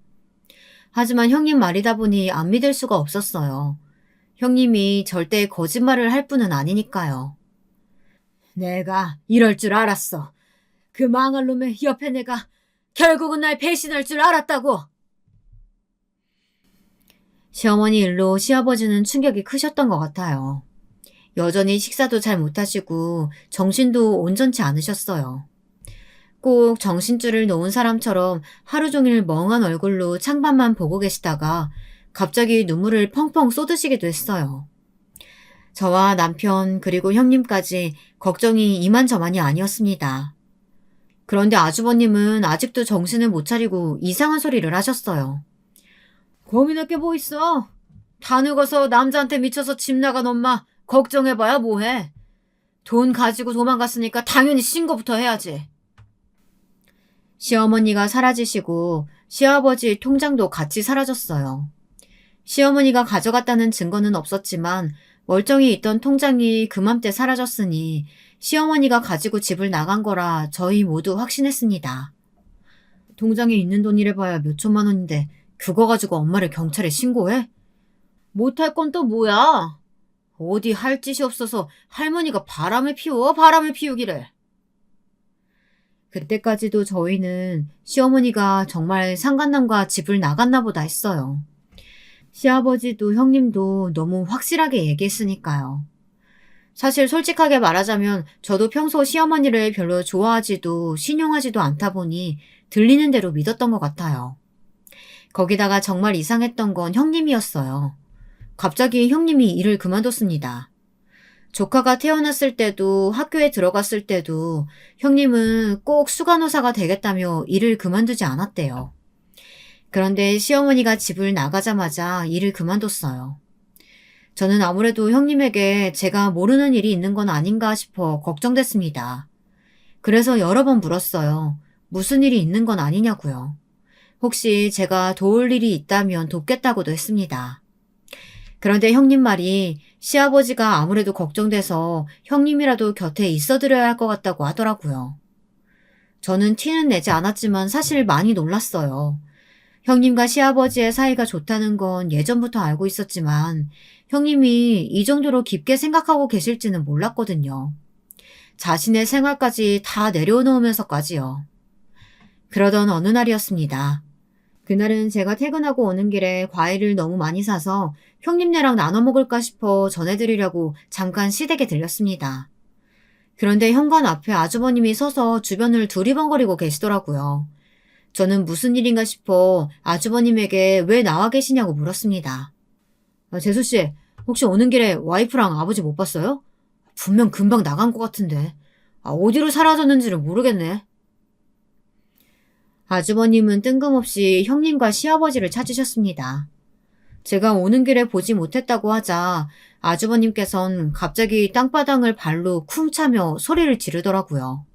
하지만 형님 말이다 보니 안 믿을 수가 없었어요. 형님이 절대 거짓말을 할 분은 아니니까요. 내가 이럴 줄 알았어. 그 망할 놈의 옆에 내가 결국은 날 배신할 줄 알았다고. 시어머니 일로 시아버지는 충격이 크셨던 것 같아요. 여전히 식사도 잘 못하시고 정신도 온전치 않으셨어요. 꼭 정신줄을 놓은 사람처럼 하루 종일 멍한 얼굴로 창밖만 보고 계시다가 갑자기 눈물을 펑펑 쏟으시기도 했어요. 저와 남편 그리고 형님까지 걱정이 이만저만이 아니었습니다. 그런데 아주버님은 아직도 정신을 못 차리고 이상한 소리를 하셨어요. 고민할 게 뭐 있어? 다 늙어서 남자한테 미쳐서 집 나간 엄마 걱정해봐야 뭐해. 돈 가지고 도망갔으니까 당연히 신고부터 해야지. 시어머니가 사라지시고 시아버지 통장도 같이 사라졌어요. 시어머니가 가져갔다는 증거는 없었지만 멀쩡히 있던 통장이 그맘때 사라졌으니 시어머니가 가지고 집을 나간 거라 저희 모두 확신했습니다. 통장에 있는 돈이래 봐야 몇 천만 원인데 그거 가지고 엄마를 경찰에 신고해? 못할 건 또 뭐야? 어디 할 짓이 없어서 할머니가 바람을 피우기를. 그때까지도 저희는 시어머니가 정말 상간남과 집을 나갔나 보다 했어요. 시아버지도 형님도 너무 확실하게 얘기했으니까요. 사실 솔직하게 말하자면 저도 평소 시어머니를 별로 좋아하지도 신용하지도 않다 보니 들리는 대로 믿었던 것 같아요. 거기다가 정말 이상했던 건 형님이었어요. 갑자기 형님이 일을 그만뒀습니다. 조카가 태어났을 때도 학교에 들어갔을 때도 형님은 꼭 수간호사가 되겠다며 일을 그만두지 않았대요. 그런데 시어머니가 집을 나가자마자 일을 그만뒀어요. 저는 아무래도 형님에게 제가 모르는 일이 있는 건 아닌가 싶어 걱정됐습니다. 그래서 여러 번 물었어요. 무슨 일이 있는 건 아니냐고요. 혹시 제가 도울 일이 있다면 돕겠다고도 했습니다. 그런데 형님 말이 시아버지가 아무래도 걱정돼서 형님이라도 곁에 있어드려야 할 것 같다고 하더라고요. 저는 티는 내지 않았지만 사실 많이 놀랐어요. 형님과 시아버지의 사이가 좋다는 건 예전부터 알고 있었지만 형님이 이 정도로 깊게 생각하고 계실지는 몰랐거든요. 자신의 생활까지 다 내려놓으면서까지요. 그러던 어느 날이었습니다. 그날은 제가 퇴근하고 오는 길에 과일을 너무 많이 사서 형님네랑 나눠 먹을까 싶어 전해드리려고 잠깐 시댁에 들렸습니다. 그런데 현관 앞에 아주버님이 서서 주변을 두리번거리고 계시더라고요. 저는 무슨 일인가 싶어 아주버님에게 왜 나와 계시냐고 물었습니다. 재수씨, 혹시 오는 길에 와이프랑 아버지 못 봤어요? 분명 금방 나간 것 같은데. 어디로 사라졌는지를 모르겠네. 아주버님은 뜬금없이 형님과 시아버지를 찾으셨습니다. 제가 오는 길에 보지 못했다고 하자 아주버님께선 갑자기 땅바닥을 발로 쿵 차며 소리를 지르더라고요.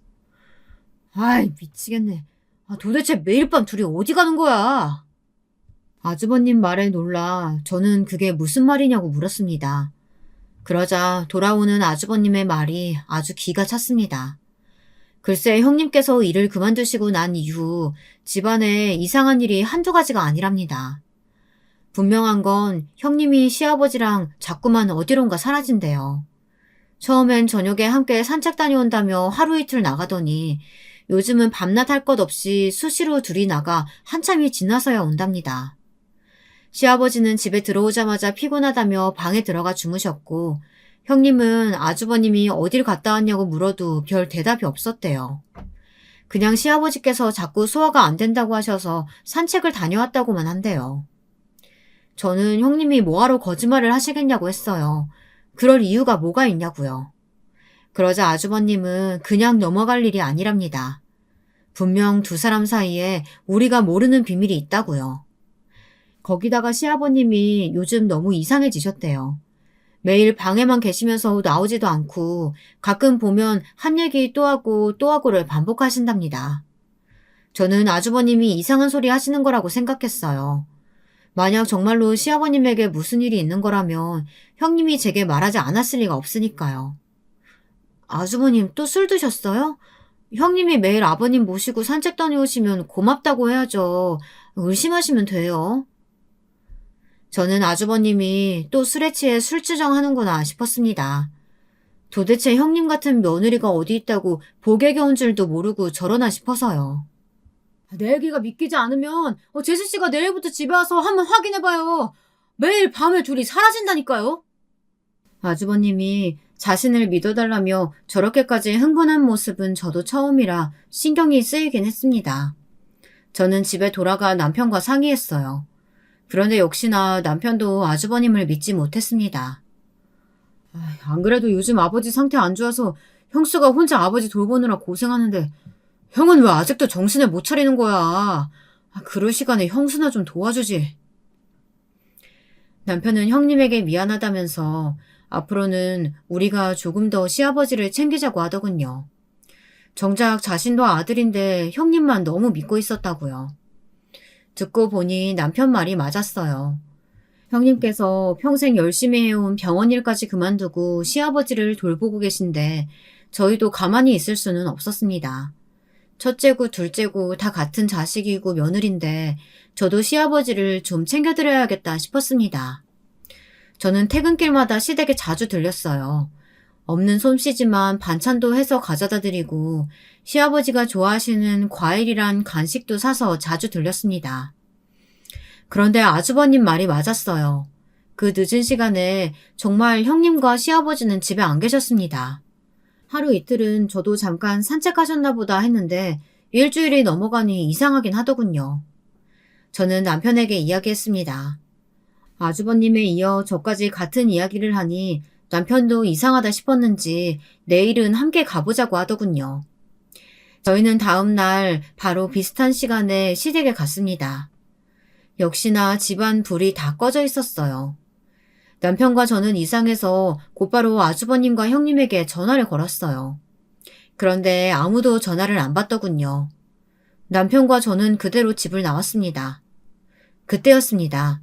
아이, 미치겠네. 도대체 매일 밤 둘이 어디 가는 거야? 아주버님 말에 놀라 저는 그게 무슨 말이냐고 물었습니다. 그러자 돌아오는 아주버님의 말이 아주 기가 찼습니다. 글쎄 형님께서 일을 그만두시고 난 이후 집안에 이상한 일이 한두 가지가 아니랍니다. 분명한 건 형님이 시아버지랑 자꾸만 어디론가 사라진대요. 처음엔 저녁에 함께 산책 다녀온다며 하루 이틀 나가더니 요즘은 밤낮 할 것 없이 수시로 둘이 나가 한참이 지나서야 온답니다. 시아버지는 집에 들어오자마자 피곤하다며 방에 들어가 주무셨고 형님은 아주버님이 어딜 갔다 왔냐고 물어도 별 대답이 없었대요. 그냥 시아버지께서 자꾸 소화가 안 된다고 하셔서 산책을 다녀왔다고만 한대요. 저는 형님이 뭐하러 거짓말을 하시겠냐고 했어요. 그럴 이유가 뭐가 있냐고요. 그러자 아주버님은 그냥 넘어갈 일이 아니랍니다. 분명 두 사람 사이에 우리가 모르는 비밀이 있다고요. 거기다가 시아버님이 요즘 너무 이상해지셨대요. 매일 방에만 계시면서 나오지도 않고 가끔 보면 한 얘기 또 하고 또 하고를 반복하신답니다. 저는 아주버님이 이상한 소리 하시는 거라고 생각했어요. 만약 정말로 시아버님에게 무슨 일이 있는 거라면 형님이 제게 말하지 않았을 리가 없으니까요. 아주버님 또 술 드셨어요? 형님이 매일 아버님 모시고 산책 다녀오시면 고맙다고 해야죠. 의심하시면 돼요. 저는 아주버님이 또 술에 취해 술주정하는구나 싶었습니다. 도대체 형님 같은 며느리가 어디 있다고 복에 겨운 줄도 모르고 저러나 싶어서요. 내 얘기가 믿기지 않으면 제수씨가 내일부터 집에 와서 한번 확인해봐요. 매일 밤에 둘이 사라진다니까요. 아주버님이 자신을 믿어달라며 저렇게까지 흥분한 모습은 저도 처음이라 신경이 쓰이긴 했습니다. 저는 집에 돌아가 남편과 상의했어요. 그런데 역시나 남편도 아주버님을 믿지 못했습니다. 안 그래도 요즘 아버지 상태 안 좋아서 형수가 혼자 아버지 돌보느라 고생하는데 형은 왜 아직도 정신을 못 차리는 거야? 그럴 시간에 형수나 좀 도와주지. 남편은 형님에게 미안하다면서 앞으로는 우리가 조금 더 시아버지를 챙기자고 하더군요. 정작 자신도 아들인데 형님만 너무 믿고 있었다고요. 듣고 보니 남편 말이 맞았어요. 형님께서 평생 열심히 해온 병원 일까지 그만두고 시아버지를 돌보고 계신데 저희도 가만히 있을 수는 없었습니다. 첫째고 둘째고 다 같은 자식이고 며느리인데 저도 시아버지를 좀 챙겨드려야겠다 싶었습니다. 저는 퇴근길마다 시댁에 자주 들렸어요. 없는 솜씨지만 반찬도 해서 가져다 드리고 시아버지가 좋아하시는 과일이란 간식도 사서 자주 들렸습니다. 그런데 아주버님 말이 맞았어요. 그 늦은 시간에 정말 형님과 시아버지는 집에 안 계셨습니다. 하루 이틀은 저도 잠깐 산책하셨나 보다 했는데 일주일이 넘어가니 이상하긴 하더군요. 저는 남편에게 이야기했습니다. 아주버님에 이어 저까지 같은 이야기를 하니 남편도 이상하다 싶었는지 내일은 함께 가보자고 하더군요. 저희는 다음 날 바로 비슷한 시간에 시댁에 갔습니다. 역시나 집안 불이 다 꺼져 있었어요. 남편과 저는 이상해서 곧바로 아주버님과 형님에게 전화를 걸었어요. 그런데 아무도 전화를 안 받더군요. 남편과 저는 그대로 집을 나왔습니다. 그때였습니다.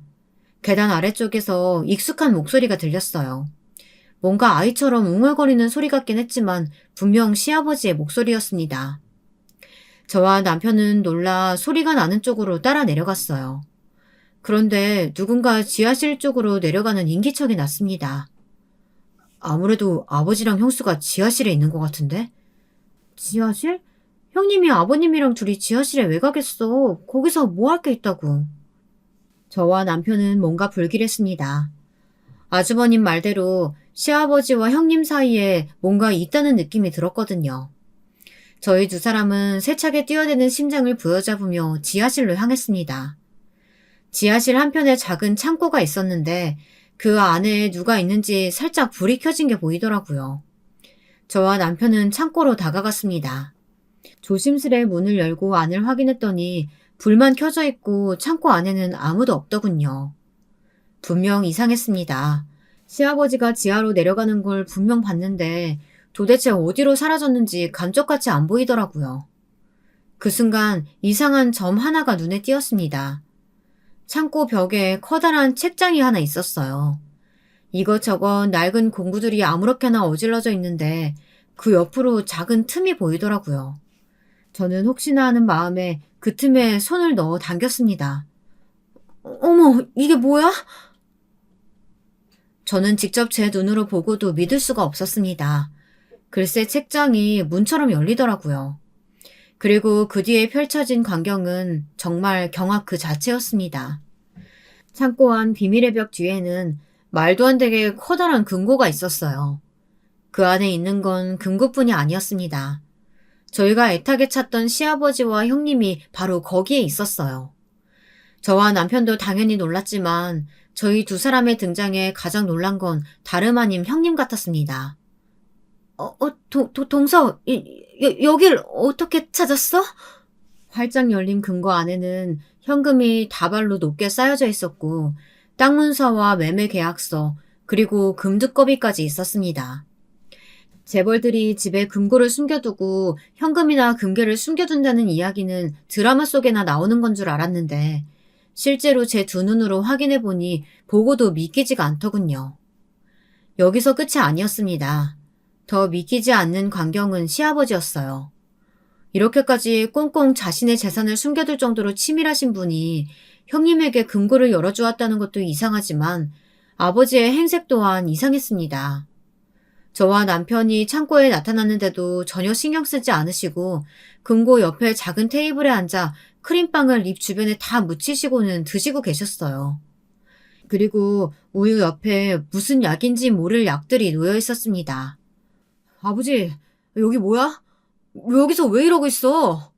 계단 아래쪽에서 익숙한 목소리가 들렸어요. 뭔가 아이처럼 웅얼거리는 소리 같긴 했지만 분명 시아버지의 목소리였습니다. 저와 남편은 놀라 소리가 나는 쪽으로 따라 내려갔어요. 그런데 누군가 지하실 쪽으로 내려가는 인기척이 났습니다. 아무래도 아버지랑 형수가 지하실에 있는 것 같은데? 지하실? 형님이 아버님이랑 둘이 지하실에 왜 가겠어? 거기서 뭐 할 게 있다고. 저와 남편은 뭔가 불길했습니다. 아주버님 말대로 시아버지와 형님 사이에 뭔가 있다는 느낌이 들었거든요. 저희 두 사람은 세차게 뛰어대는 심장을 부여잡으며 지하실로 향했습니다. 지하실 한편에 작은 창고가 있었는데 그 안에 누가 있는지 살짝 불이 켜진 게 보이더라고요. 저와 남편은 창고로 다가갔습니다. 조심스레 문을 열고 안을 확인했더니 불만 켜져 있고 창고 안에는 아무도 없더군요. 분명 이상했습니다. 시아버지가 지하로 내려가는 걸 분명 봤는데 도대체 어디로 사라졌는지 감쪽같이 안 보이더라고요. 그 순간 이상한 점 하나가 눈에 띄었습니다. 창고 벽에 커다란 책장이 하나 있었어요. 이것저것 낡은 공구들이 아무렇게나 어질러져 있는데 그 옆으로 작은 틈이 보이더라고요. 저는 혹시나 하는 마음에 그 틈에 손을 넣어 당겼습니다. 어머, 이게 뭐야? 저는 직접 제 눈으로 보고도 믿을 수가 없었습니다. 글쎄 책장이 문처럼 열리더라고요. 그리고 그 뒤에 펼쳐진 광경은 정말 경악 그 자체였습니다. 창고 안 비밀의 벽 뒤에는 말도 안 되게 커다란 금고가 있었어요. 그 안에 있는 건 금고뿐이 아니었습니다. 저희가 애타게 찾던 시아버지와 형님이 바로 거기에 있었어요. 저와 남편도 당연히 놀랐지만 저희 두 사람의 등장에 가장 놀란 건 다름 아닌 형님 같았습니다. 동서, 여길 어떻게 찾았어? 활짝 열린 금고 안에는 현금이 다발로 높게 쌓여져 있었고 땅 문서와 매매 계약서 그리고 금두꺼비까지 있었습니다. 재벌들이 집에 금고를 숨겨두고 현금이나 금괴를 숨겨둔다는 이야기는 드라마 속에나 나오는 건 줄 알았는데 실제로 제 두 눈으로 확인해 보니 보고도 믿기지가 않더군요. 여기서 끝이 아니었습니다. 더 믿기지 않는 광경은 시아버지였어요. 이렇게까지 꽁꽁 자신의 재산을 숨겨둘 정도로 치밀하신 분이 형님에게 금고를 열어주었다는 것도 이상하지만 아버지의 행색 또한 이상했습니다. 저와 남편이 창고에 나타났는데도 전혀 신경 쓰지 않으시고 금고 옆에 작은 테이블에 앉아 크림빵을 입 주변에 다 묻히시고는 드시고 계셨어요. 그리고 우유 옆에 무슨 약인지 모를 약들이 놓여 있었습니다. 아버지, 여기 뭐야? 여기서 왜 이러고 있어?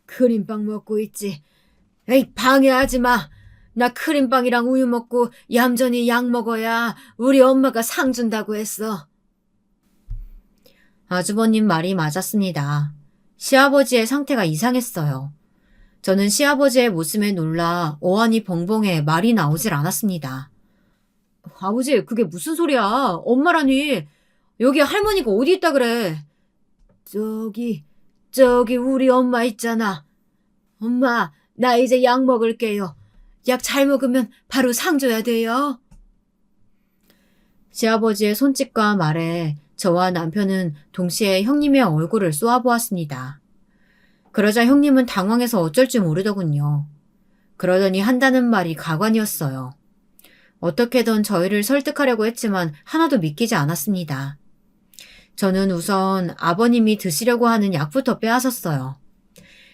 크림빵 먹고 있지. 에이, 방해하지 마. 나 크림빵이랑 우유 먹고 얌전히 약 먹어야 우리 엄마가 상 준다고 했어. 아주버님 말이 맞았습니다. 시아버지의 상태가 이상했어요. 저는 시아버지의 모습에 놀라 어안이 벙벙해 말이 나오질 않았습니다. 아버지, 그게 무슨 소리야? 엄마라니. 여기 할머니가 어디 있다 그래? 저기 우리 엄마 있잖아. 엄마, 나 이제 약 먹을게요. 약 잘 먹으면 바로 상 줘야 돼요. 시아버지의 손짓과 말에 저와 남편은 동시에 형님의 얼굴을 쏘아보았습니다. 그러자 형님은 당황해서 어쩔 줄 모르더군요. 그러더니 한다는 말이 가관이었어요. 어떻게든 저희를 설득하려고 했지만 하나도 믿기지 않았습니다. 저는 우선 아버님이 드시려고 하는 약부터 빼앗았어요.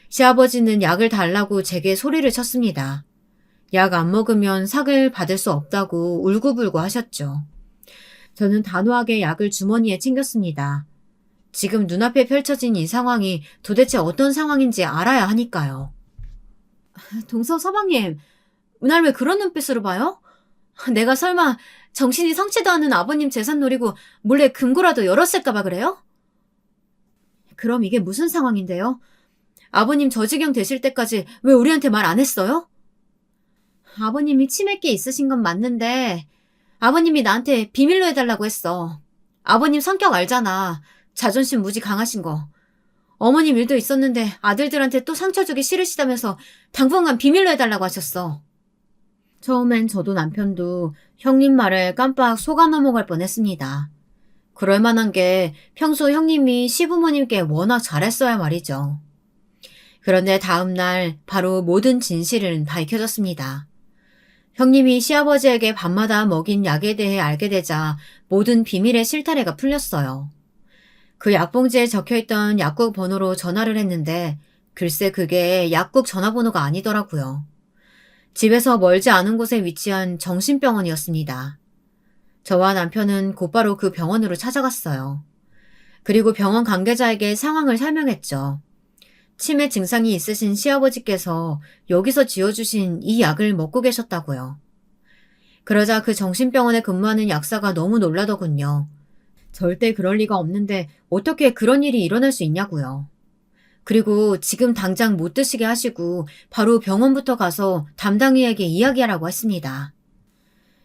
시아버지는 약을 달라고 제게 소리를 쳤습니다. 약 안 먹으면 상을 받을 수 없다고 울고불고 하셨죠. 저는 단호하게 약을 주머니에 챙겼습니다. 지금 눈앞에 펼쳐진 이 상황이 도대체 어떤 상황인지 알아야 하니까요. 동서 서방님, 날 왜 그런 눈빛으로 봐요? 내가 설마 정신이 상치도 않은 아버님 재산 노리고 몰래 금고라도 열었을까봐 그래요? 그럼 이게 무슨 상황인데요? 아버님 저 지경 되실 때까지 왜 우리한테 말 안 했어요? 아버님이 치매기 있으신 건 맞는데 아버님이 나한테 비밀로 해달라고 했어. 아버님 성격 알잖아. 자존심 무지 강하신 거. 어머님 일도 있었는데 아들들한테 또 상처 주기 싫으시다면서 당분간 비밀로 해달라고 하셨어. 처음엔 저도 남편도 형님 말에 깜빡 속아 넘어갈 뻔했습니다. 그럴 만한 게 평소 형님이 시부모님께 워낙 잘했어야 말이죠. 그런데 다음날 바로 모든 진실은 밝혀졌습니다. 형님이 시아버지에게 밤마다 먹인 약에 대해 알게 되자 모든 비밀의 실타래가 풀렸어요. 그 약봉지에 적혀있던 약국 번호로 전화를 했는데 글쎄 그게 약국 전화번호가 아니더라고요. 집에서 멀지 않은 곳에 위치한 정신병원이었습니다. 저와 남편은 곧바로 그 병원으로 찾아갔어요. 그리고 병원 관계자에게 상황을 설명했죠. 치매 증상이 있으신 시아버지께서 여기서 지어주신 이 약을 먹고 계셨다고요. 그러자 그 정신병원에 근무하는 약사가 너무 놀라더군요. 절대 그럴 리가 없는데 어떻게 그런 일이 일어날 수 있냐고요. 그리고 지금 당장 못 드시게 하시고 바로 병원부터 가서 담당의에게 이야기하라고 했습니다.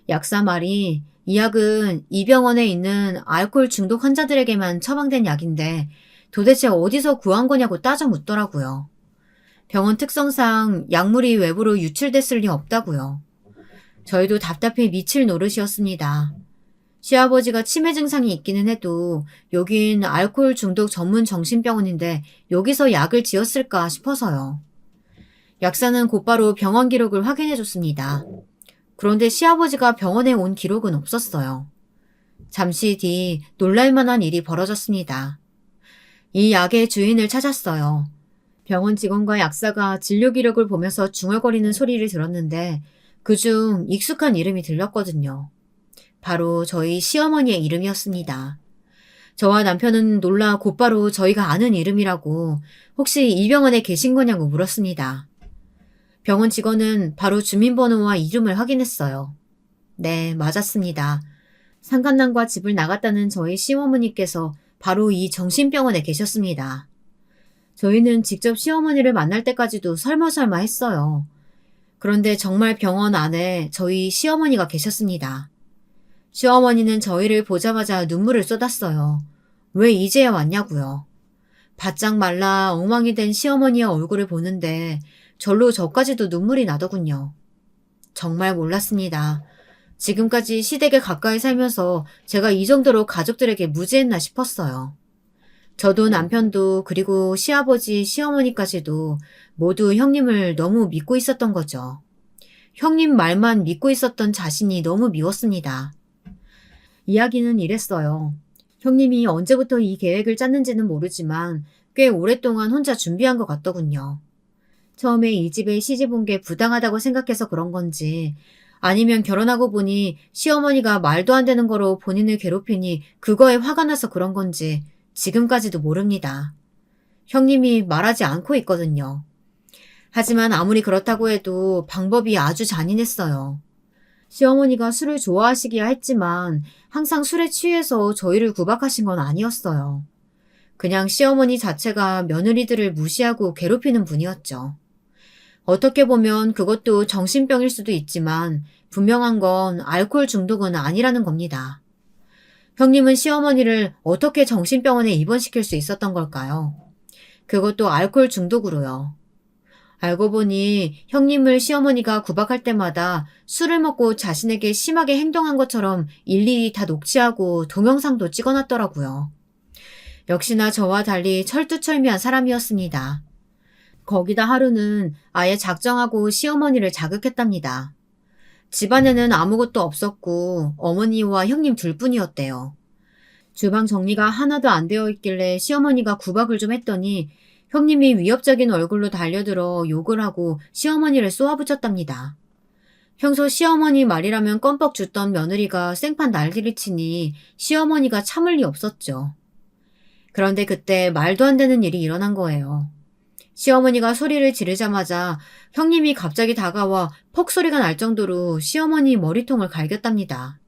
약사 말이 이 약은 이 병원에 있는 알코올 중독 환자들에게만 처방된 약인데 도대체 어디서 구한 거냐고 따져 묻더라고요. 병원 특성상 약물이 외부로 유출됐을 리 없다고요. 저희도 답답해 미칠 노릇이었습니다. 시아버지가 치매 증상이 있기는 해도 여긴 알코올 중독 전문 정신병원인데 여기서 약을 지었을까 싶어서요. 약사는 곧바로 병원 기록을 확인해 줬습니다. 그런데 시아버지가 병원에 온 기록은 없었어요. 잠시 뒤 놀랄만한 일이 벌어졌습니다. 이 약의 주인을 찾았어요. 병원 직원과 약사가 진료 기록을 보면서 중얼거리는 소리를 들었는데 그중 익숙한 이름이 들렸거든요. 바로 저희 시어머니의 이름이었습니다. 저와 남편은 놀라 곧바로 저희가 아는 이름이라고 혹시 이 병원에 계신 거냐고 물었습니다. 병원 직원은 바로 주민번호와 이름을 확인했어요. 네, 맞았습니다. 상간남과 집을 나갔다는 저희 시어머니께서 바로 이 정신병원에 계셨습니다. 저희는 직접 시어머니를 만날 때까지도 설마설마 했어요. 그런데 정말 병원 안에 저희 시어머니가 계셨습니다. 시어머니는 저희를 보자마자 눈물을 쏟았어요. 왜 이제야 왔냐고요. 바짝 말라 엉망이 된 시어머니의 얼굴을 보는데 절로 저까지도 눈물이 나더군요. 정말 몰랐습니다. 지금까지 시댁에 가까이 살면서 제가 이 정도로 가족들에게 무지했나 싶었어요. 저도 남편도 그리고 시아버지, 시어머니까지도 모두 형님을 너무 믿고 있었던 거죠. 형님 말만 믿고 있었던 자신이 너무 미웠습니다. 이야기는 이랬어요. 형님이 언제부터 이 계획을 짰는지는 모르지만 꽤 오랫동안 혼자 준비한 것 같더군요. 처음에 이 집에 시집 온 게 부당하다고 생각해서 그런 건지 아니면 결혼하고 보니 시어머니가 말도 안 되는 거로 본인을 괴롭히니 그거에 화가 나서 그런 건지 지금까지도 모릅니다. 형님이 말하지 않고 있거든요. 하지만 아무리 그렇다고 해도 방법이 아주 잔인했어요. 시어머니가 술을 좋아하시기야 했지만 항상 술에 취해서 저희를 구박하신 건 아니었어요. 그냥 시어머니 자체가 며느리들을 무시하고 괴롭히는 분이었죠. 어떻게 보면 그것도 정신병일 수도 있지만 분명한 건 알코올 중독은 아니라는 겁니다. 형님은 시어머니를 어떻게 정신병원에 입원시킬 수 있었던 걸까요? 그것도 알코올 중독으로요. 알고 보니 형님을 시어머니가 구박할 때마다 술을 먹고 자신에게 심하게 행동한 것처럼 일일이 다 녹취하고 동영상도 찍어놨더라고요. 역시나 저와 달리 철두철미한 사람이었습니다. 거기다 하루는 아예 작정하고 시어머니를 자극했답니다. 집안에는 아무것도 없었고 어머니와 형님 둘뿐이었대요. 주방 정리가 하나도 안 되어 있길래 시어머니가 구박을 좀 했더니 형님이 위협적인 얼굴로 달려들어 욕을 하고 시어머니를 쏘아붙였답니다. 평소 시어머니 말이라면 껌뻑 죽던 며느리가 생판 난리를 치니 시어머니가 참을 리 없었죠. 그런데 그때 말도 안 되는 일이 일어난 거예요. 시어머니가 소리를 지르자마자 형님이 갑자기 다가와 퍽 소리가 날 정도로 시어머니 머리통을 갈겼답니다.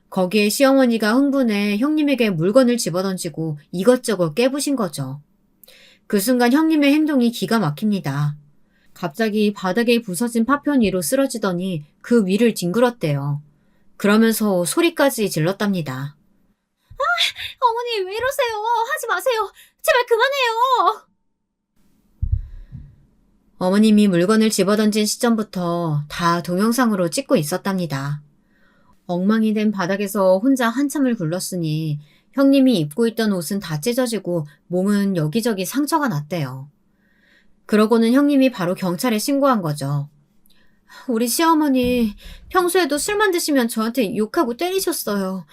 거기에 시어머니가 흥분해 형님에게 물건을 집어던지고 이것저것 깨부신 거죠. 그 순간 형님의 행동이 기가 막힙니다. 갑자기 바닥에 부서진 파편 위로 쓰러지더니 그 위를 뒹굴었대요. 그러면서 소리까지 질렀답니다. 어머니 왜 이러세요? 하지 마세요. 제발 그만해요! 어머님이 물건을 집어던진 시점부터 다 동영상으로 찍고 있었답니다. 엉망이 된 바닥에서 혼자 한참을 굴렀으니 형님이 입고 있던 옷은 다 찢어지고 몸은 여기저기 상처가 났대요. 그러고는 형님이 바로 경찰에 신고한 거죠. 우리 시어머니 평소에도 술만 드시면 저한테 욕하고 때리셨어요.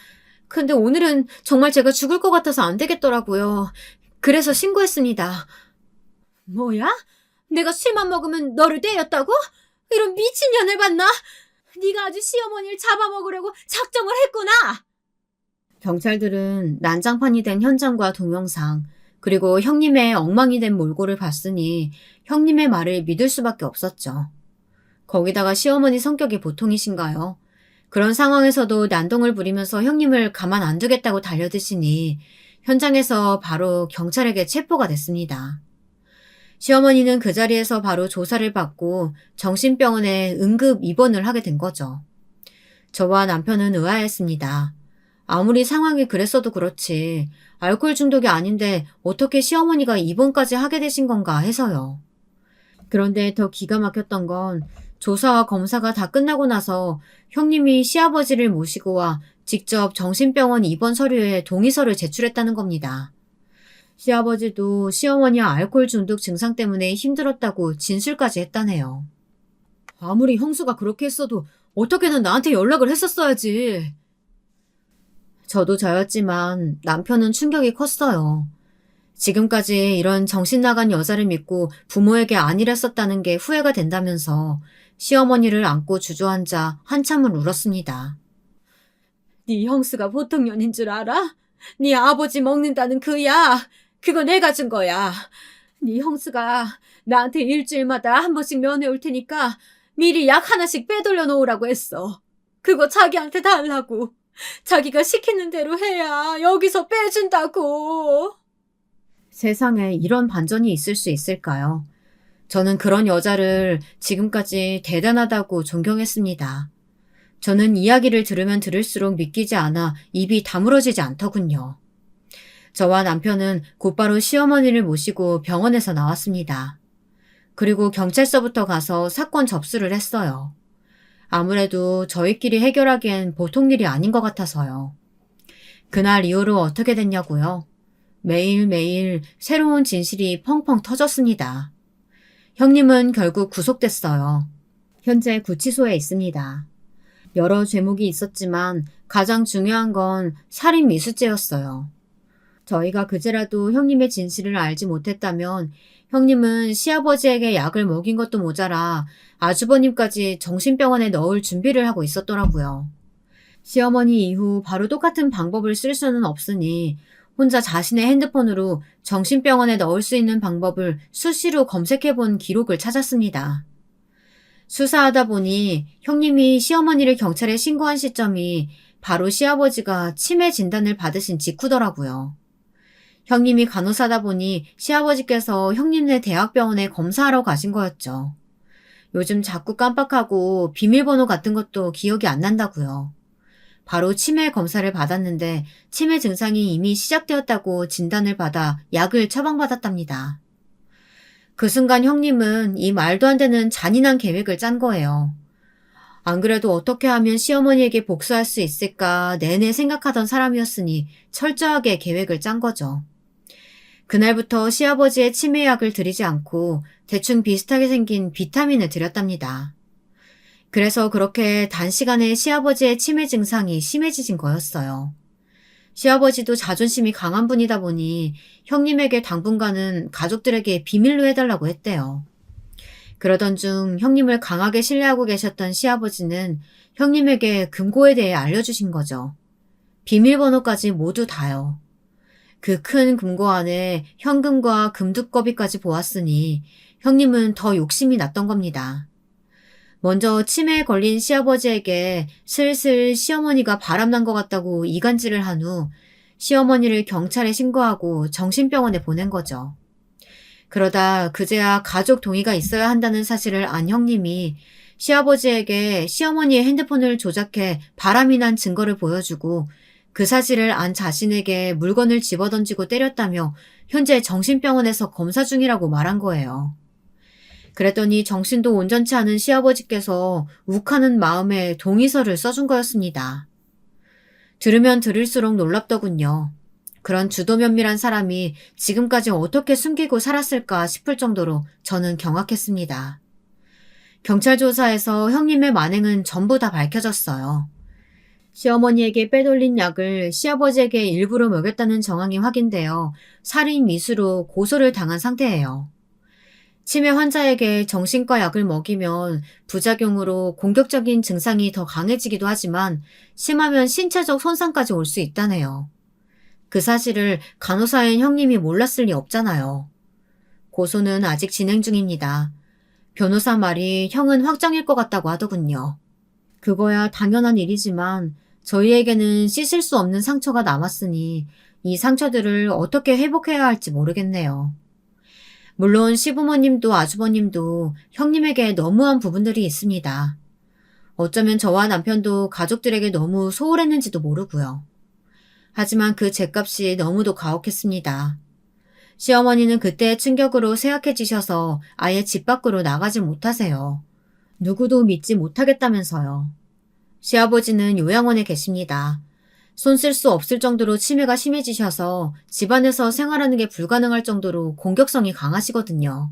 근데 오늘은 정말 제가 죽을 것 같아서 안 되겠더라고요. 그래서 신고했습니다. 뭐야? 내가 술만 먹으면 너를 때렸다고? 이런 미친년을 봤나? 네가 아주 시어머니를 잡아먹으려고 작정을 했구나. 경찰들은 난장판이 된 현장과 동영상, 그리고 형님의 엉망이 된 몰골을 봤으니 형님의 말을 믿을 수밖에 없었죠. 거기다가 시어머니 성격이 보통이신가요? 그런 상황에서도 난동을 부리면서 형님을 가만 안 두겠다고 달려드시니 현장에서 바로 경찰에게 체포가 됐습니다. 시어머니는 그 자리에서 바로 조사를 받고 정신병원에 응급 입원을 하게 된 거죠. 저와 남편은 의아했습니다. 아무리 상황이 그랬어도 그렇지 알코올 중독이 아닌데 어떻게 시어머니가 입원까지 하게 되신 건가 해서요. 그런데 더 기가 막혔던 건 조사와 검사가 다 끝나고 나서 형님이 시아버지를 모시고 와 직접 정신병원 입원 서류에 동의서를 제출했다는 겁니다. 시아버지도 시어머니와 알코올 중독 증상 때문에 힘들었다고 진술까지 했다네요. 아무리 형수가 그렇게 했어도 어떻게든 나한테 연락을 했었어야지. 저도 저였지만 남편은 충격이 컸어요. 지금까지 이런 정신 나간 여자를 믿고 부모에게 안일했었다는 게 후회가 된다면서 시어머니를 안고 주저앉아 한참을 울었습니다. 네 형수가 보통 년인 줄 알아? 네 아버지 먹는다는 그 약, 그거 내가 준 거야. 네 형수가 나한테 일주일마다 한 번씩 면회 올 테니까 미리 약 하나씩 빼돌려 놓으라고 했어. 그거 자기한테 달라고. 자기가 시키는 대로 해야 여기서 빼준다고. 세상에 이런 반전이 있을 수 있을까요? 저는 그런 여자를 지금까지 대단하다고 존경했습니다. 저는 이야기를 들으면 들을수록 믿기지 않아 입이 다물어지지 않더군요. 저와 남편은 곧바로 시어머니를 모시고 병원에서 나왔습니다. 그리고 경찰서부터 가서 사건 접수를 했어요. 아무래도 저희끼리 해결하기엔 보통 일이 아닌 것 같아서요. 그날 이후로 어떻게 됐냐고요? 매일매일 새로운 진실이 펑펑 터졌습니다. 형님은 결국 구속됐어요. 현재 구치소에 있습니다. 여러 죄목이 있었지만 가장 중요한 건 살인 미수죄였어요. 저희가 그제라도 형님의 진실을 알지 못했다면 형님은 시아버지에게 약을 먹인 것도 모자라 아주버님까지 정신병원에 넣을 준비를 하고 있었더라고요. 시어머니 이후 바로 똑같은 방법을 쓸 수는 없으니 혼자 자신의 핸드폰으로 정신병원에 넣을 수 있는 방법을 수시로 검색해본 기록을 찾았습니다. 수사하다 보니 형님이 시어머니를 경찰에 신고한 시점이 바로 시아버지가 치매 진단을 받으신 직후더라고요. 형님이 간호사다 보니 시아버지께서 형님네 대학병원에 검사하러 가신 거였죠. 요즘 자꾸 깜빡하고 비밀번호 같은 것도 기억이 안 난다고요. 바로 치매 검사를 받았는데 치매 증상이 이미 시작되었다고 진단을 받아 약을 처방받았답니다. 그 순간 형님은 이 말도 안 되는 잔인한 계획을 짠 거예요. 안 그래도 어떻게 하면 시어머니에게 복수할 수 있을까 내내 생각하던 사람이었으니 철저하게 계획을 짠 거죠. 그날부터 시아버지의 치매약을 드리지 않고 대충 비슷하게 생긴 비타민을 드렸답니다. 그래서 그렇게 단시간에 시아버지의 치매 증상이 심해지신 거였어요. 시아버지도 자존심이 강한 분이다 보니 형님에게 당분간은 가족들에게 비밀로 해달라고 했대요. 그러던 중 형님을 강하게 신뢰하고 계셨던 시아버지는 형님에게 금고에 대해 알려주신 거죠. 비밀번호까지 모두 다요. 그 큰 금고 안에 현금과 금두꺼비까지 보았으니 형님은 더 욕심이 났던 겁니다. 먼저 치매에 걸린 시아버지에게 슬슬 시어머니가 바람난 것 같다고 이간질을 한 후 시어머니를 경찰에 신고하고 정신병원에 보낸 거죠. 그러다 그제야 가족 동의가 있어야 한다는 사실을 안 형님이 시아버지에게 시어머니의 핸드폰을 조작해 바람이 난 증거를 보여주고 그 사실을 안 자신에게 물건을 집어던지고 때렸다며 현재 정신병원에서 검사 중이라고 말한 거예요. 그랬더니 정신도 온전치 않은 시아버지께서 욱하는 마음에 동의서를 써준 거였습니다. 들으면 들을수록 놀랍더군요. 그런 주도면밀한 사람이 지금까지 어떻게 숨기고 살았을까 싶을 정도로 저는 경악했습니다. 경찰 조사에서 형님의 만행은 전부 다 밝혀졌어요. 시어머니에게 빼돌린 약을 시아버지에게 일부러 먹였다는 정황이 확인되어 살인 미수로 고소를 당한 상태예요. 치매 환자에게 정신과 약을 먹이면 부작용으로 공격적인 증상이 더 강해지기도 하지만 심하면 신체적 손상까지 올 수 있다네요. 그 사실을 간호사인 형님이 몰랐을 리 없잖아요. 고소는 아직 진행 중입니다. 변호사 말이 형은 확정일 것 같다고 하더군요. 그거야 당연한 일이지만 저희에게는 씻을 수 없는 상처가 남았으니 이 상처들을 어떻게 회복해야 할지 모르겠네요. 물론 시부모님도 아주버님도 형님에게 너무한 부분들이 있습니다. 어쩌면 저와 남편도 가족들에게 너무 소홀했는지도 모르고요. 하지만 그 죗값이 너무도 가혹했습니다. 시어머니는 그때의 충격으로 쇠약해지셔서 아예 집 밖으로 나가질 못하세요. 누구도 믿지 못하겠다면서요. 시아버지는 요양원에 계십니다. 손 쓸 수 없을 정도로 치매가 심해지셔서 집안에서 생활하는 게 불가능할 정도로 공격성이 강하시거든요.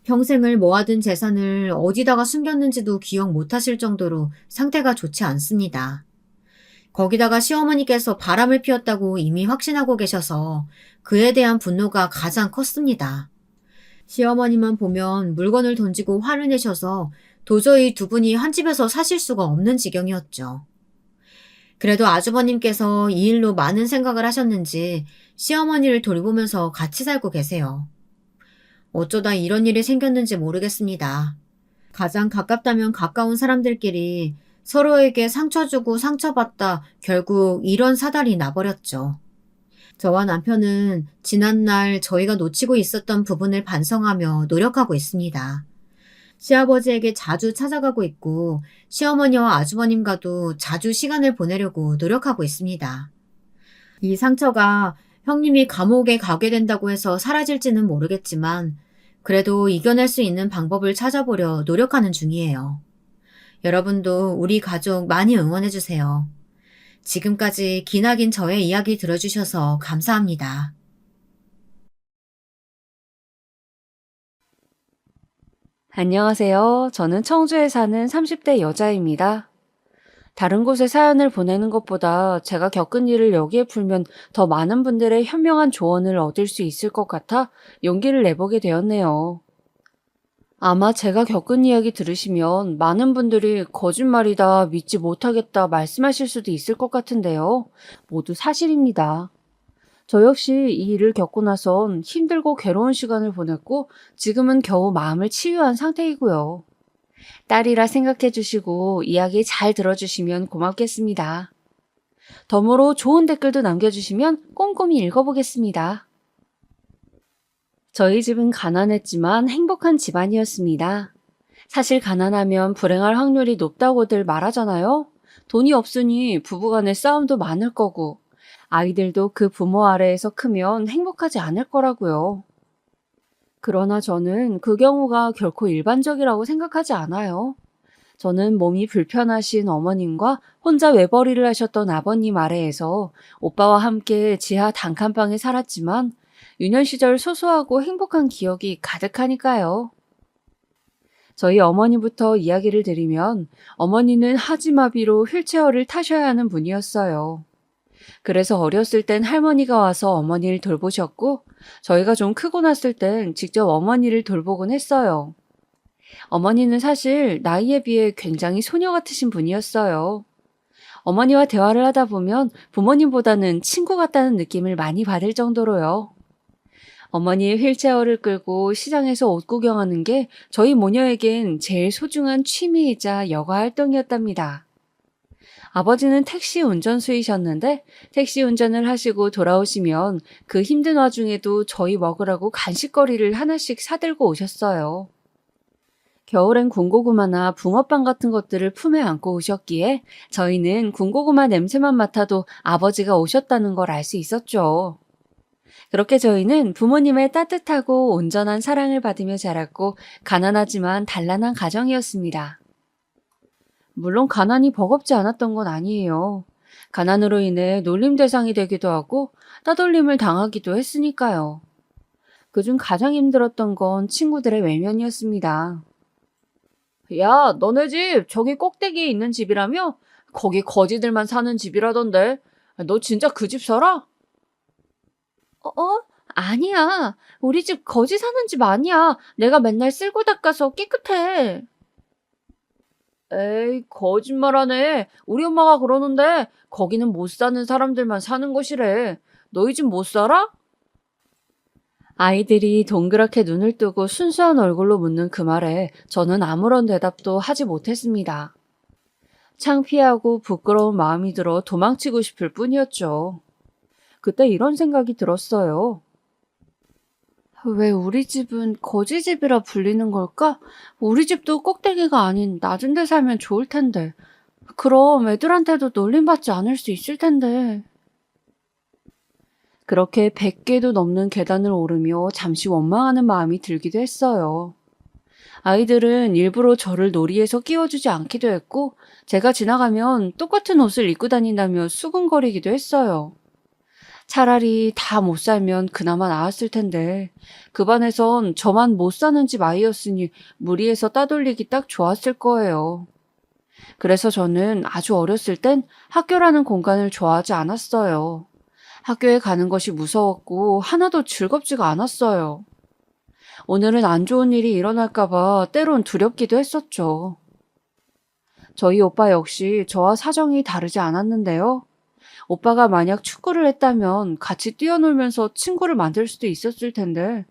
평생을 모아둔 재산을 어디다가 숨겼는지도 기억 못하실 정도로 상태가 좋지 않습니다. 거기다가 시어머니께서 바람을 피웠다고 이미 확신하고 계셔서 그에 대한 분노가 가장 컸습니다. 시어머니만 보면 물건을 던지고 화를 내셔서 도저히 두 분이 한 집에서 사실 수가 없는 지경이었죠. 그래도 아주버님께서 이 일로 많은 생각을 하셨는지 시어머니를 돌보면서 같이 살고 계세요. 어쩌다 이런 일이 생겼는지 모르겠습니다. 가장 가깝다면 가까운 사람들끼리 서로에게 상처 주고 상처받다 결국 이런 사달이 나버렸죠. 저와 남편은 지난날 저희가 놓치고 있었던 부분을 반성하며 노력하고 있습니다. 시아버지에게 자주 찾아가고 있고 시어머니와 아주버님과도 자주 시간을 보내려고 노력하고 있습니다. 이 상처가 형님이 감옥에 가게 된다고 해서 사라질지는 모르겠지만 그래도 이겨낼 수 있는 방법을 찾아보려 노력하는 중이에요. 여러분도 우리 가족 많이 응원해주세요. 지금까지 기나긴 저의 이야기 들어주셔서 감사합니다. 안녕하세요. 저는 청주에 사는 30대 여자입니다. 다른 곳에 사연을 보내는 것보다 제가 겪은 일을 여기에 풀면 더 많은 분들의 현명한 조언을 얻을 수 있을 것 같아 용기를 내보게 되었네요. 아마 제가 겪은 이야기 들으시면 많은 분들이 거짓말이다, 믿지 못하겠다 말씀하실 수도 있을 것 같은데요. 모두 사실입니다. 저 역시 이 일을 겪고 나선 힘들고 괴로운 시간을 보냈고 지금은 겨우 마음을 치유한 상태이고요. 딸이라 생각해 주시고 이야기 잘 들어주시면 고맙겠습니다. 덤으로 좋은 댓글도 남겨주시면 꼼꼼히 읽어보겠습니다. 저희 집은 가난했지만 행복한 집안이었습니다. 사실 가난하면 불행할 확률이 높다고들 말하잖아요. 돈이 없으니 부부간의 싸움도 많을 거고 아이들도 그 부모 아래에서 크면 행복하지 않을 거라고요. 그러나 저는 그 경우가 결코 일반적이라고 생각하지 않아요. 저는 몸이 불편하신 어머님과 혼자 외벌이를 하셨던 아버님 아래에서 오빠와 함께 지하 단칸방에 살았지만 유년 시절 소소하고 행복한 기억이 가득하니까요. 저희 어머니부터 이야기를 드리면 어머니는 하지마비로 휠체어를 타셔야 하는 분이었어요. 그래서 어렸을 땐 할머니가 와서 어머니를 돌보셨고 저희가 좀 크고 났을 땐 직접 어머니를 돌보곤 했어요. 어머니는 사실 나이에 비해 굉장히 소녀 같으신 분이었어요. 어머니와 대화를 하다 보면 부모님보다는 친구 같다는 느낌을 많이 받을 정도로요. 어머니의 휠체어를 끌고 시장에서 옷 구경하는 게 저희 모녀에겐 제일 소중한 취미이자 여가 활동이었답니다. 아버지는 택시 운전수이셨는데 택시 운전을 하시고 돌아오시면 그 힘든 와중에도 저희 먹으라고 간식거리를 하나씩 사들고 오셨어요. 겨울엔 군고구마나 붕어빵 같은 것들을 품에 안고 오셨기에 저희는 군고구마 냄새만 맡아도 아버지가 오셨다는 걸 알 수 있었죠. 그렇게 저희는 부모님의 따뜻하고 온전한 사랑을 받으며 자랐고 가난하지만 단란한 가정이었습니다. 물론 가난이 버겁지 않았던 건 아니에요. 가난으로 인해 놀림 대상이 되기도 하고 따돌림을 당하기도 했으니까요. 그중 가장 힘들었던 건 친구들의 외면이었습니다. 야, 너네 집 저기 꼭대기에 있는 집이라며? 거기 거지들만 사는 집이라던데. 너 진짜 그 집 살아? 아니야. 우리 집 거지 사는 집 아니야. 내가 맨날 쓸고 닦아서 깨끗해. 에이, 거짓말하네. 우리 엄마가 그러는데 거기는 못 사는 사람들만 사는 곳이래. 너희 집 못 살아? 아이들이 동그랗게 눈을 뜨고 순수한 얼굴로 묻는 그 말에 저는 아무런 대답도 하지 못했습니다. 창피하고 부끄러운 마음이 들어 도망치고 싶을 뿐이었죠. 그때 이런 생각이 들었어요. 왜 우리 집은 거지 집이라 불리는 걸까? 우리 집도 꼭대기가 아닌 낮은 데 살면 좋을 텐데. 그럼 애들한테도 놀림받지 않을 수 있을 텐데. 그렇게 100개도 넘는 계단을 오르며 잠시 원망하는 마음이 들기도 했어요. 아이들은 일부러 저를 놀이에서 끼워주지 않기도 했고, 제가 지나가면 똑같은 옷을 입고 다닌다며 수군거리기도 했어요. 차라리 다 못 살면 그나마 나았을 텐데, 그 반에선 저만 못 사는 집 아이였으니 무리해서 따돌리기 딱 좋았을 거예요. 그래서 저는 아주 어렸을 땐 학교라는 공간을 좋아하지 않았어요. 학교에 가는 것이 무서웠고 하나도 즐겁지가 않았어요. 오늘은 안 좋은 일이 일어날까봐 때론 두렵기도 했었죠. 저희 오빠 역시 저와 사정이 다르지 않았는데요. 오빠가 만약 축구를 했다면 같이 뛰어놀면서 친구를 만들 수도 있었을 텐데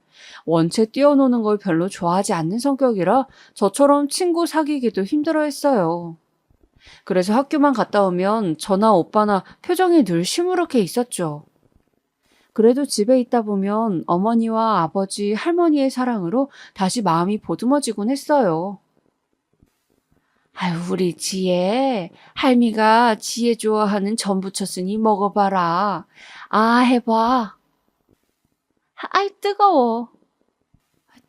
원체 뛰어노는 걸 별로 좋아하지 않는 성격이라 저처럼 친구 사귀기도 힘들어했어요. 그래서 학교만 갔다 오면 저나 오빠나 표정이 늘 시무룩해 있었죠. 그래도 집에 있다 보면 어머니와 아버지, 할머니의 사랑으로 다시 마음이 보듬어지곤 했어요. 아유, 우리 지혜. 할미가 지혜 좋아하는 전 부쳤으니 먹어봐라. 아, 해봐. 아이, 뜨거워.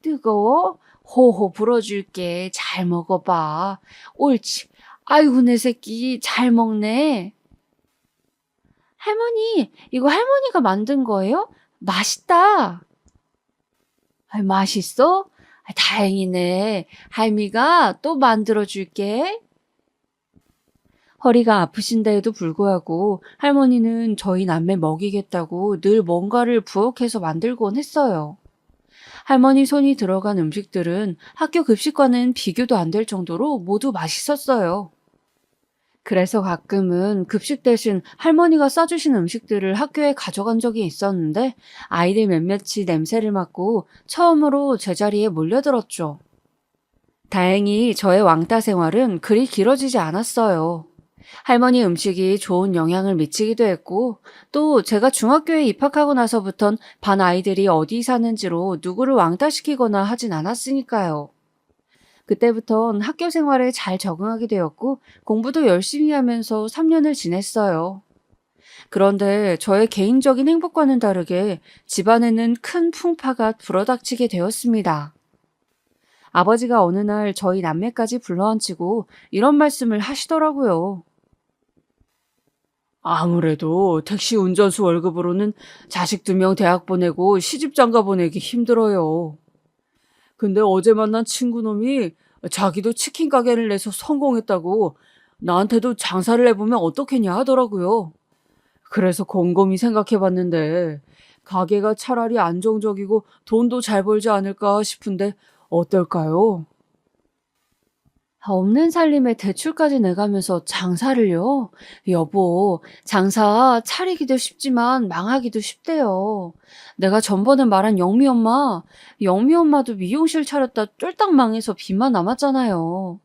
뜨거워? 호호 불어줄게. 잘 먹어봐. 옳지. 아이고, 내 새끼 잘 먹네. 할머니, 이거 할머니가 만든 거예요? 맛있다. 아, 맛있어? 아, 다행이네. 할미가 또 만들어줄게. 허리가 아프신데에도 불구하고 할머니는 저희 남매 먹이겠다고 늘 뭔가를 부엌에서 만들곤 했어요. 할머니 손이 들어간 음식들은 학교 급식과는 비교도 안 될 정도로 모두 맛있었어요. 그래서 가끔은 급식 대신 할머니가 싸주신 음식들을 학교에 가져간 적이 있었는데 아이들 몇몇이 냄새를 맡고 처음으로 제자리에 몰려들었죠. 다행히 저의 왕따 생활은 그리 길어지지 않았어요. 할머니 음식이 좋은 영향을 미치기도 했고 또 제가 중학교에 입학하고 나서부턴 반 아이들이 어디 사는지로 누구를 왕따시키거나 하진 않았으니까요. 그때부턴 학교 생활에 잘 적응하게 되었고 공부도 열심히 하면서 3년을 지냈어요. 그런데 저의 개인적인 행복과는 다르게 집안에는 큰 풍파가 불어닥치게 되었습니다. 아버지가 어느 날 저희 남매까지 불러앉히고 이런 말씀을 하시더라고요. 아무래도 택시 운전수 월급으로는 자식 2명 대학 보내고 시집 장가 보내기 힘들어요. 근데 어제 만난 친구놈이 자기도 치킨 가게를 내서 성공했다고 나한테도 장사를 해보면 어떻겠냐 하더라고요. 그래서 곰곰이 생각해봤는데 가게가 차라리 안정적이고 돈도 잘 벌지 않을까 싶은데 어떨까요? 없는 살림에 대출까지 내가면서 장사를요? 여보, 장사 차리기도 쉽지만 망하기도 쉽대요. 내가 전번에 말한 영미 엄마도 미용실 차렸다 쫄딱 망해서 빚만 남았잖아요.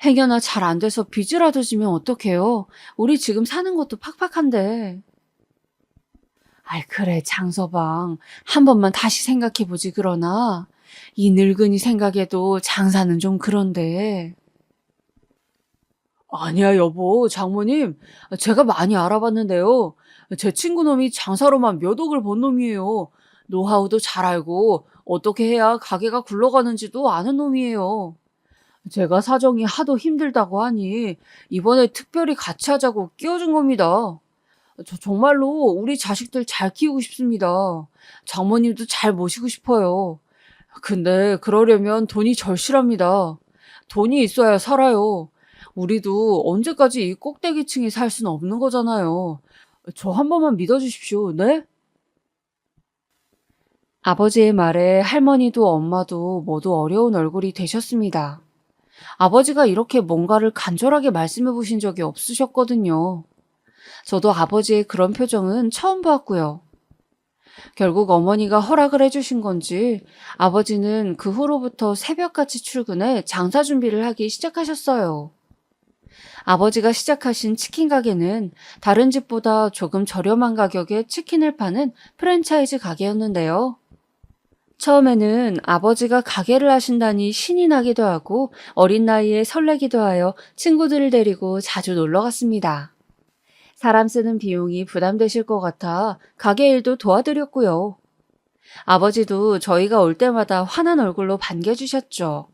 행여나 잘 안 돼서 빚이라도 지면 어떡해요? 우리 지금 사는 것도 팍팍한데. 아이, 그래, 장서방. 한 번만 다시 생각해보지, 그러나. 이 늙은이 생각에도 장사는 좀 그런데. 아니야, 여보, 장모님. 제가 많이 알아봤는데요. 제 친구 놈이 장사로만 몇 억을 번 놈이에요. 노하우도 잘 알고 어떻게 해야 가게가 굴러가는지도 아는 놈이에요. 제가 사정이 하도 힘들다고 하니 이번에 특별히 같이 하자고 끼워준 겁니다. 저 정말로 우리 자식들 잘 키우고 싶습니다. 장모님도 잘 모시고 싶어요. 근데 그러려면 돈이 절실합니다. 돈이 있어야 살아요. 우리도 언제까지 이 꼭대기층에 살 수는 없는 거잖아요. 저 한 번만 믿어주십시오, 네? 아버지의 말에 할머니도 엄마도 모두 어려운 얼굴이 되셨습니다. 아버지가 이렇게 뭔가를 간절하게 말씀해 보신 적이 없으셨거든요. 저도 아버지의 그런 표정은 처음 보았고요. 결국 어머니가 허락을 해주신 건지 아버지는 그 후로부터 새벽같이 출근해 장사 준비를 하기 시작하셨어요. 아버지가 시작하신 치킨 가게는 다른 집보다 조금 저렴한 가격에 치킨을 파는 프랜차이즈 가게였는데요. 처음에는 아버지가 가게를 하신다니 신이 나기도 하고 어린 나이에 설레기도 하여 친구들을 데리고 자주 놀러 갔습니다. 사람 쓰는 비용이 부담되실 것 같아 가게 일도 도와드렸고요. 아버지도 저희가 올 때마다 환한 얼굴로 반겨주셨죠.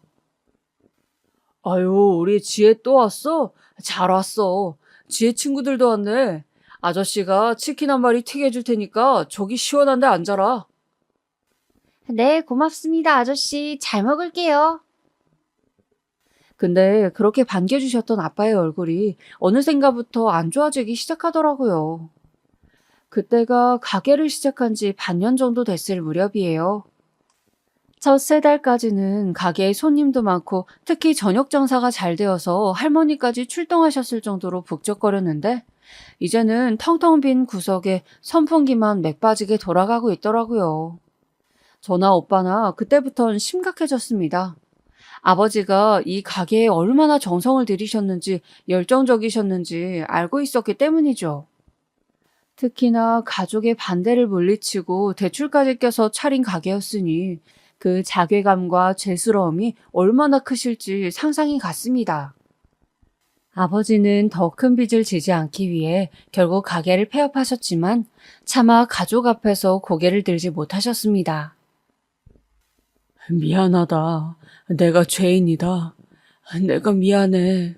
아유, 우리 지혜 또 왔어? 잘 왔어. 지혜 친구들도 왔네. 아저씨가 치킨 한 마리 튀겨줄 테니까 저기 시원한 데 앉아라. 네, 고맙습니다, 아저씨. 잘 먹을게요. 근데 그렇게 반겨주셨던 아빠의 얼굴이 어느샌가부터 안 좋아지기 시작하더라고요. 그때가 가게를 시작한 지 반년 정도 됐을 무렵이에요. 첫 세 달까지는 가게에 손님도 많고 특히 저녁 장사가 잘 되어서 할머니까지 출동하셨을 정도로 북적거렸는데 이제는 텅텅 빈 구석에 선풍기만 맥 빠지게 돌아가고 있더라고요. 저나 오빠나 그때부턴 심각해졌습니다. 아버지가 이 가게에 얼마나 정성을 들이셨는지 열정적이셨는지 알고 있었기 때문이죠. 특히나 가족의 반대를 물리치고 대출까지 껴서 차린 가게였으니 그 자괴감과 죄스러움이 얼마나 크실지 상상이 갔습니다. 아버지는 더 큰 빚을 지지 않기 위해 결국 가게를 폐업하셨지만 차마 가족 앞에서 고개를 들지 못하셨습니다. 미안하다. 내가 죄인이다. 내가 미안해.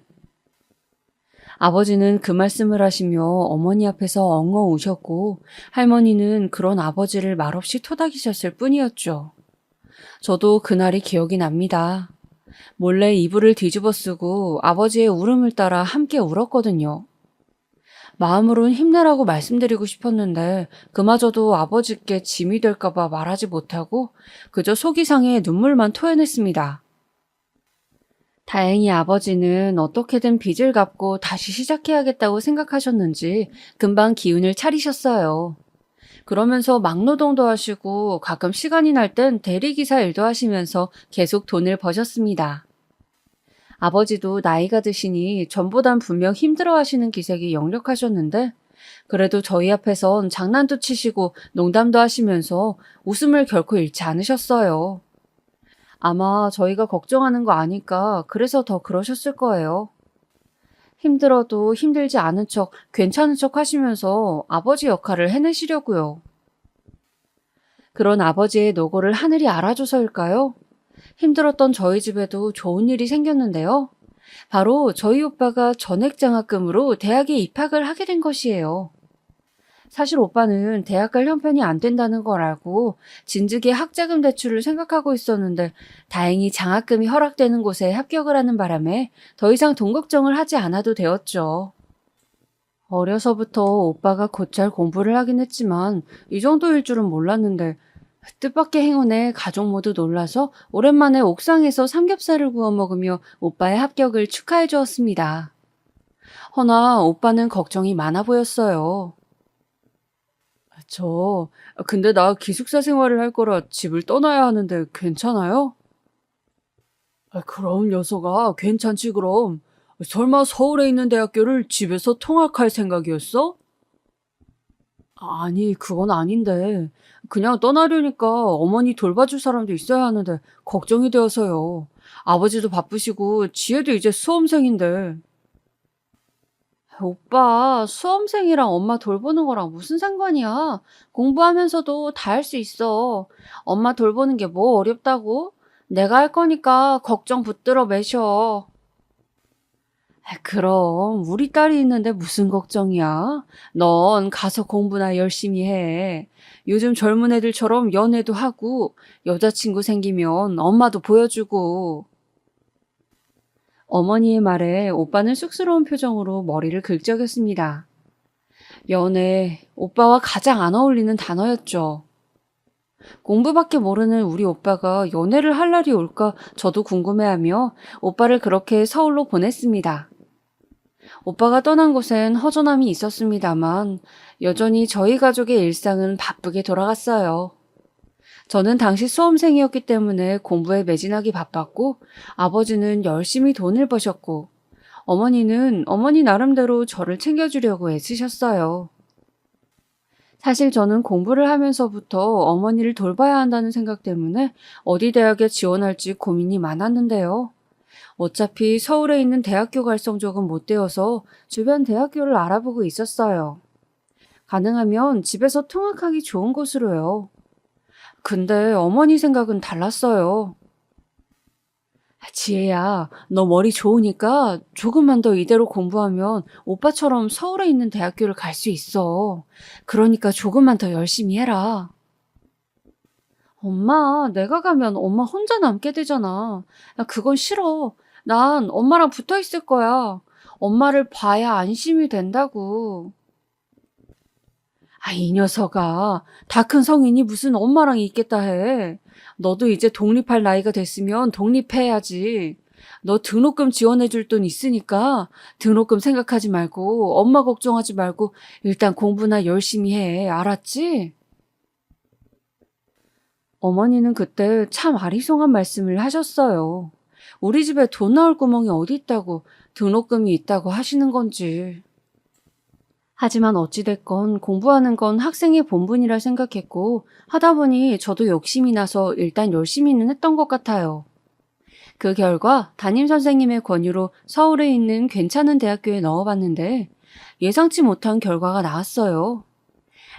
아버지는 그 말씀을 하시며 어머니 앞에서 엉엉 우셨고 할머니는 그런 아버지를 말없이 토닥이셨을 뿐이었죠. 저도 그날이 기억이 납니다. 몰래 이불을 뒤집어 쓰고 아버지의 울음을 따라 함께 울었거든요. 마음으론 힘내라고 말씀드리고 싶었는데 그마저도 아버지께 짐이 될까봐 말하지 못하고 그저 속이 상해 눈물만 토해냈습니다. 다행히 아버지는 어떻게든 빚을 갚고 다시 시작해야겠다고 생각하셨는지 금방 기운을 차리셨어요. 그러면서 막노동도 하시고 가끔 시간이 날 땐 대리기사 일도 하시면서 계속 돈을 버셨습니다. 아버지도 나이가 드시니 전보단 분명 힘들어하시는 기색이 역력하셨는데 그래도 저희 앞에선 장난도 치시고 농담도 하시면서 웃음을 결코 잃지 않으셨어요. 아마 저희가 걱정하는 거 아니까 그래서 더 그러셨을 거예요. 힘들어도 힘들지 않은 척, 괜찮은 척 하시면서 아버지 역할을 해내시려고요. 그런 아버지의 노고를 하늘이 알아줘서일까요? 힘들었던 저희 집에도 좋은 일이 생겼는데요. 바로 저희 오빠가 전액장학금으로 대학에 입학을 하게 된 것이에요. 사실 오빠는 대학 갈 형편이 안 된다는 걸 알고 진즉에 학자금 대출을 생각하고 있었는데 다행히 장학금이 허락되는 곳에 합격을 하는 바람에 더 이상 돈 걱정을 하지 않아도 되었죠. 어려서부터 오빠가 곧잘 공부를 하긴 했지만 이 정도일 줄은 몰랐는데 뜻밖의 행운에 가족 모두 놀라서 오랜만에 옥상에서 삼겹살을 구워 먹으며 오빠의 합격을 축하해 주었습니다. 허나 오빠는 걱정이 많아 보였어요. 근데 나 기숙사 생활을 할 거라 집을 떠나야 하는데 괜찮아요? 그럼 녀석아, 괜찮지 그럼. 설마 서울에 있는 대학교를 집에서 통학할 생각이었어? 아니, 그건 아닌데. 그냥 떠나려니까 어머니 돌봐줄 사람도 있어야 하는데 걱정이 되어서요. 아버지도 바쁘시고 지혜도 이제 수험생인데. 오빠, 수험생이랑 엄마 돌보는 거랑 무슨 상관이야? 공부하면서도 다 할 수 있어. 엄마 돌보는 게 뭐 어렵다고? 내가 할 거니까 걱정 붙들어 매셔. 그럼 우리 딸이 있는데 무슨 걱정이야? 넌 가서 공부나 열심히 해. 요즘 젊은 애들처럼 연애도 하고 여자친구 생기면 엄마도 보여주고. 어머니의 말에 오빠는 쑥스러운 표정으로 머리를 긁적였습니다. 연애, 오빠와 가장 안 어울리는 단어였죠. 공부밖에 모르는 우리 오빠가 연애를 할 날이 올까 저도 궁금해하며 오빠를 그렇게 서울로 보냈습니다. 오빠가 떠난 곳엔 허전함이 있었습니다만 여전히 저희 가족의 일상은 바쁘게 돌아갔어요. 저는 당시 수험생이었기 때문에 공부에 매진하기 바빴고 아버지는 열심히 돈을 버셨고 어머니는 어머니 나름대로 저를 챙겨주려고 애쓰셨어요. 사실 저는 공부를 하면서부터 어머니를 돌봐야 한다는 생각 때문에 어디 대학에 지원할지 고민이 많았는데요. 어차피 서울에 있는 대학교 갈 성적은 못 되어서 주변 대학교를 알아보고 있었어요. 가능하면 집에서 통학하기 좋은 곳으로요. 근데 어머니 생각은 달랐어요. 지혜야, 너 머리 좋으니까 조금만 더 이대로 공부하면 오빠처럼 서울에 있는 대학교를 갈 수 있어. 그러니까 조금만 더 열심히 해라. 엄마, 내가 가면 엄마 혼자 남게 되잖아. 야, 그건 싫어. 난 엄마랑 붙어 있을 거야. 엄마를 봐야 안심이 된다고. 아, 이 녀석아. 다 큰 성인이 무슨 엄마랑 있겠다 해. 너도 이제 독립할 나이가 됐으면 독립해야지. 너 등록금 지원해줄 돈 있으니까 등록금 생각하지 말고 엄마 걱정하지 말고 일단 공부나 열심히 해. 알았지? 어머니는 그때 참 아리송한 말씀을 하셨어요. 우리 집에 돈 나올 구멍이 어디 있다고 등록금이 있다고 하시는 건지. 하지만 어찌됐건 공부하는 건 학생의 본분이라 생각했고 하다 보니 저도 욕심이 나서 일단 열심히는 했던 것 같아요. 그 결과 담임선생님의 권유로 서울에 있는 괜찮은 대학교에 넣어봤는데 예상치 못한 결과가 나왔어요.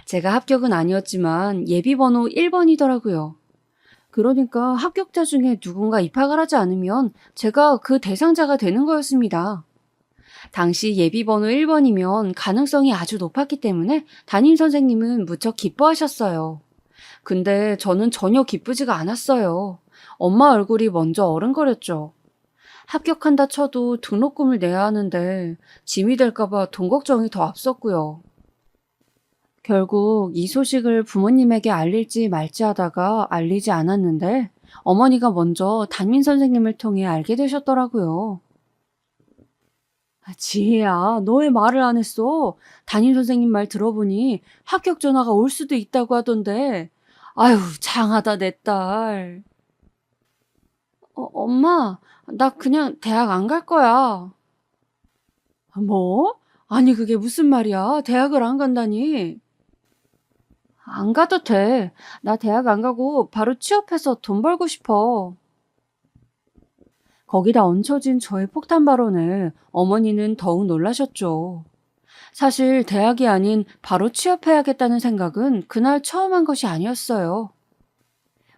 제가 합격은 아니었지만 예비번호 1번이더라고요. 그러니까 합격자 중에 누군가 입학을 하지 않으면 제가 그 대상자가 되는 거였습니다. 당시 예비번호 1번이면 가능성이 아주 높았기 때문에 담임선생님은 무척 기뻐하셨어요. 근데 저는 전혀 기쁘지가 않았어요. 엄마 얼굴이 먼저 어른거렸죠. 합격한다 쳐도 등록금을 내야 하는데 짐이 될까봐 돈 걱정이 더 앞섰고요. 결국 이 소식을 부모님에게 알릴지 말지 하다가 알리지 않았는데 어머니가 먼저 담임선생님을 통해 알게 되셨더라고요. 지혜야, 너 왜 말을 안 했어? 담임선생님 말 들어보니 합격 전화가 올 수도 있다고 하던데. 아유, 장하다, 내 딸. 엄마, 나 그냥 대학 안 갈 거야. 뭐? 아니, 그게 무슨 말이야? 대학을 안 간다니? 안 가도 돼. 나 대학 안 가고 바로 취업해서 돈 벌고 싶어. 거기다 얹혀진 저의 폭탄 발언에 어머니는 더욱 놀라셨죠. 사실 대학이 아닌 바로 취업해야겠다는 생각은 그날 처음 한 것이 아니었어요.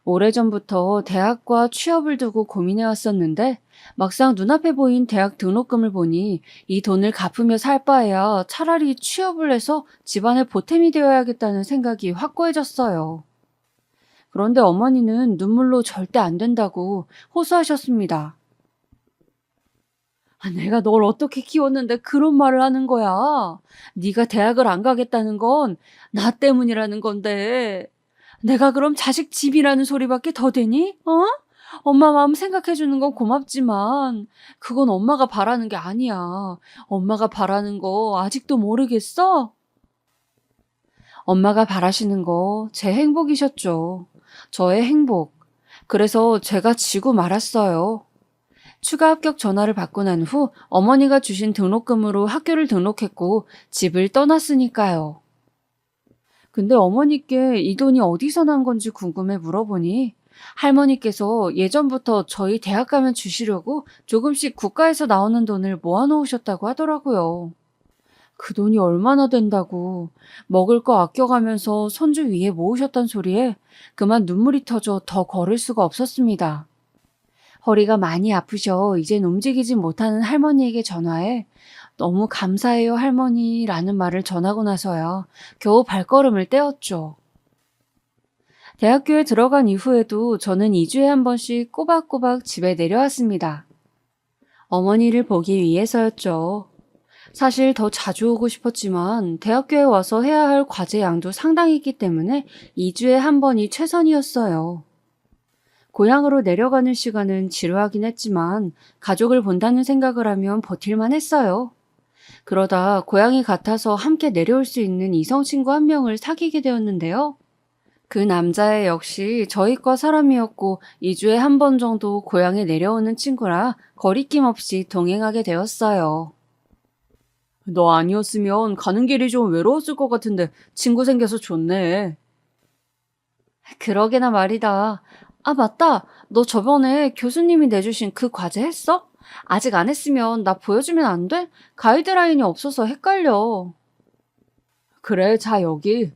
오래전부터 대학과 취업을 두고 고민해 왔었는데 막상 눈앞에 보인 대학 등록금을 보니 이 돈을 갚으며 살 바에야 차라리 취업을 해서 집안의 보탬이 되어야겠다는 생각이 확고해졌어요. 그런데 어머니는 눈물로 절대 안 된다고 호소하셨습니다. 내가 널 어떻게 키웠는데 그런 말을 하는 거야. 네가 대학을 안 가겠다는 건 나 때문이라는 건데. 내가 그럼 자식 집이라는 소리밖에 더 되니? 어? 엄마 마음 생각해 주는 건 고맙지만 그건 엄마가 바라는 게 아니야. 엄마가 바라는 거 아직도 모르겠어? 엄마가 바라시는 거 제 행복이셨죠. 저의 행복. 그래서 제가 지고 말았어요. 추가 합격 전화를 받고 난 후 어머니가 주신 등록금으로 학교를 등록했고 집을 떠났으니까요. 근데 어머니께 이 돈이 어디서 난 건지 궁금해 물어보니 할머니께서 예전부터 저희 대학 가면 주시려고 조금씩 국가에서 나오는 돈을 모아놓으셨다고 하더라고요. 그 돈이 얼마나 된다고 먹을 거 아껴가면서 손주 위에 모으셨단 소리에 그만 눈물이 터져 더 걸을 수가 없었습니다. 허리가 많이 아프셔 이젠 움직이지 못하는 할머니에게 전화해 너무 감사해요 할머니라는 말을 전하고 나서야 겨우 발걸음을 떼었죠. 대학교에 들어간 이후에도 저는 2주에 한 번씩 꼬박꼬박 집에 내려왔습니다. 어머니를 보기 위해서였죠. 사실 더 자주 오고 싶었지만 대학교에 와서 해야 할 과제 양도 상당히 있기 때문에 2주에 한 번이 최선이었어요. 고향으로 내려가는 시간은 지루하긴 했지만 가족을 본다는 생각을 하면 버틸만 했어요. 그러다 고향이 같아서 함께 내려올 수 있는 이성 친구 한 명을 사귀게 되었는데요. 그 남자애 역시 저희과 사람이었고 2주에 한 번 정도 고향에 내려오는 친구라 거리낌 없이 동행하게 되었어요. 너 아니었으면 가는 길이 좀 외로웠을 것 같은데 친구 생겨서 좋네. 그러게나 말이다. 아, 맞다. 너 저번에 교수님이 내주신 그 과제 했어? 아직 안 했으면 나 보여주면 안 돼? 가이드라인이 없어서 헷갈려. 그래, 자, 여기.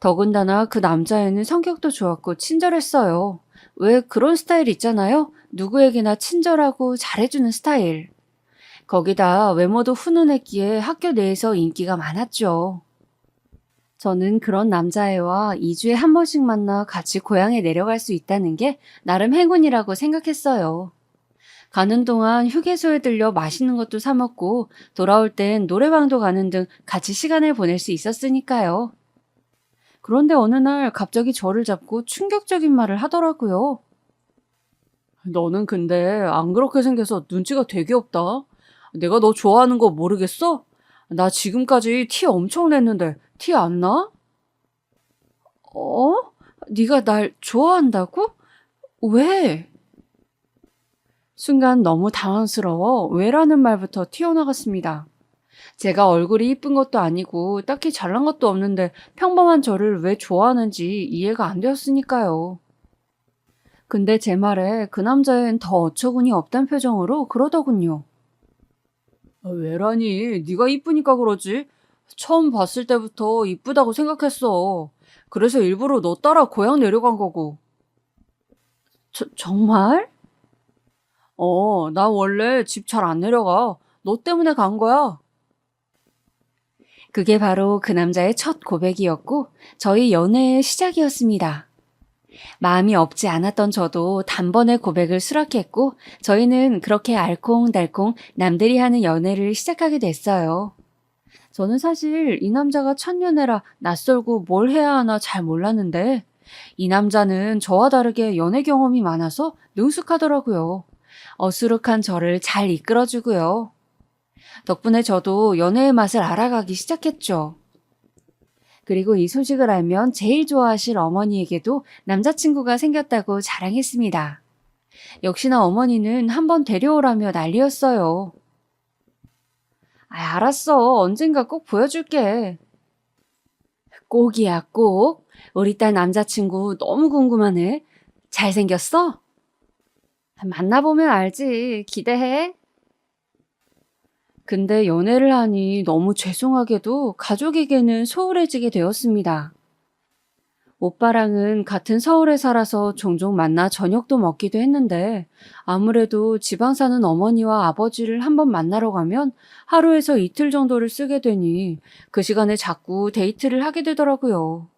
더군다나 그 남자애는 성격도 좋았고 친절했어요. 왜 그런 스타일 있잖아요? 누구에게나 친절하고 잘해주는 스타일. 거기다 외모도 훈훈했기에 학교 내에서 인기가 많았죠. 저는 그런 남자애와 2주에 한 번씩 만나 같이 고향에 내려갈 수 있다는 게 나름 행운이라고 생각했어요. 가는 동안 휴게소에 들려 맛있는 것도 사 먹고 돌아올 땐 노래방도 가는 등 같이 시간을 보낼 수 있었으니까요. 그런데 어느 날 갑자기 저를 잡고 충격적인 말을 하더라고요. 너는 근데 안 그렇게 생겨서 눈치가 되게 없다. 내가 너 좋아하는 거 모르겠어? 나 지금까지 티 엄청 냈는데 티 안 나? 어? 네가 날 좋아한다고? 왜? 순간 너무 당황스러워 왜라는 말부터 튀어나갔습니다. 제가 얼굴이 이쁜 것도 아니고 딱히 잘난 것도 없는데 평범한 저를 왜 좋아하는지 이해가 안 되었으니까요. 근데 제 말에 그 남자애는 더 어처구니 없단 표정으로 그러더군요. 왜라니? 네가 이쁘니까 그러지. 처음 봤을 때부터 이쁘다고 생각했어. 그래서 일부러 너 따라 고향 내려간 거고. 정말? 나 원래 집 잘 안 내려가. 너 때문에 간 거야. 그게 바로 그 남자의 첫 고백이었고 저희 연애의 시작이었습니다. 마음이 없지 않았던 저도 단번에 고백을 수락했고 저희는 그렇게 알콩달콩 남들이 하는 연애를 시작하게 됐어요. 저는 사실 이 남자가 첫 연애라 낯설고 뭘 해야 하나 잘 몰랐는데 이 남자는 저와 다르게 연애 경험이 많아서 능숙하더라고요. 어수룩한 저를 잘 이끌어주고요. 덕분에 저도 연애의 맛을 알아가기 시작했죠. 그리고 이 소식을 알면 제일 좋아하실 어머니에게도 남자친구가 생겼다고 자랑했습니다. 역시나 어머니는 한번 데려오라며 난리였어요. 알았어. 언젠가 꼭 보여줄게. 꼭이야, 꼭. 우리 딸 남자친구 너무 궁금하네. 잘생겼어? 만나보면 알지. 기대해. 근데 연애를 하니 너무 죄송하게도 가족에게는 소홀해지게 되었습니다. 오빠랑은 같은 서울에 살아서 종종 만나 저녁도 먹기도 했는데 아무래도 지방 사는 어머니와 아버지를 한번 만나러 가면 하루에서 이틀 정도를 쓰게 되니 그 시간에 자꾸 데이트를 하게 되더라고요.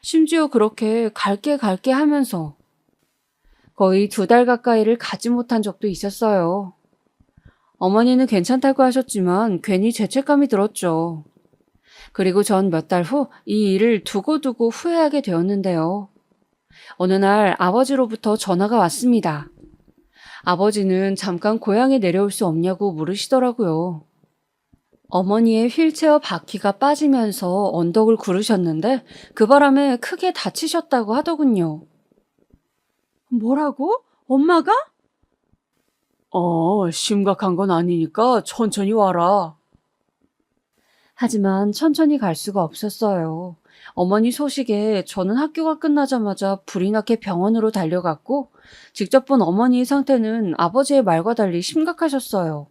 심지어 그렇게 갈게 하면서 거의 2달 가까이를 가지 못한 적도 있었어요. 어머니는 괜찮다고 하셨지만 괜히 죄책감이 들었죠. 그리고 전 몇 달 후 이 일을 두고두고 후회하게 되었는데요. 어느 날 아버지로부터 전화가 왔습니다. 아버지는 잠깐 고향에 내려올 수 없냐고 물으시더라고요. 어머니의 휠체어 바퀴가 빠지면서 언덕을 구르셨는데 그 바람에 크게 다치셨다고 하더군요. 뭐라고? 엄마가? 심각한 건 아니니까 천천히 와라. 하지만 천천히 갈 수가 없었어요. 어머니 소식에 저는 학교가 끝나자마자 불이 나게 병원으로 달려갔고, 직접 본 어머니의 상태는 아버지의 말과 달리 심각하셨어요.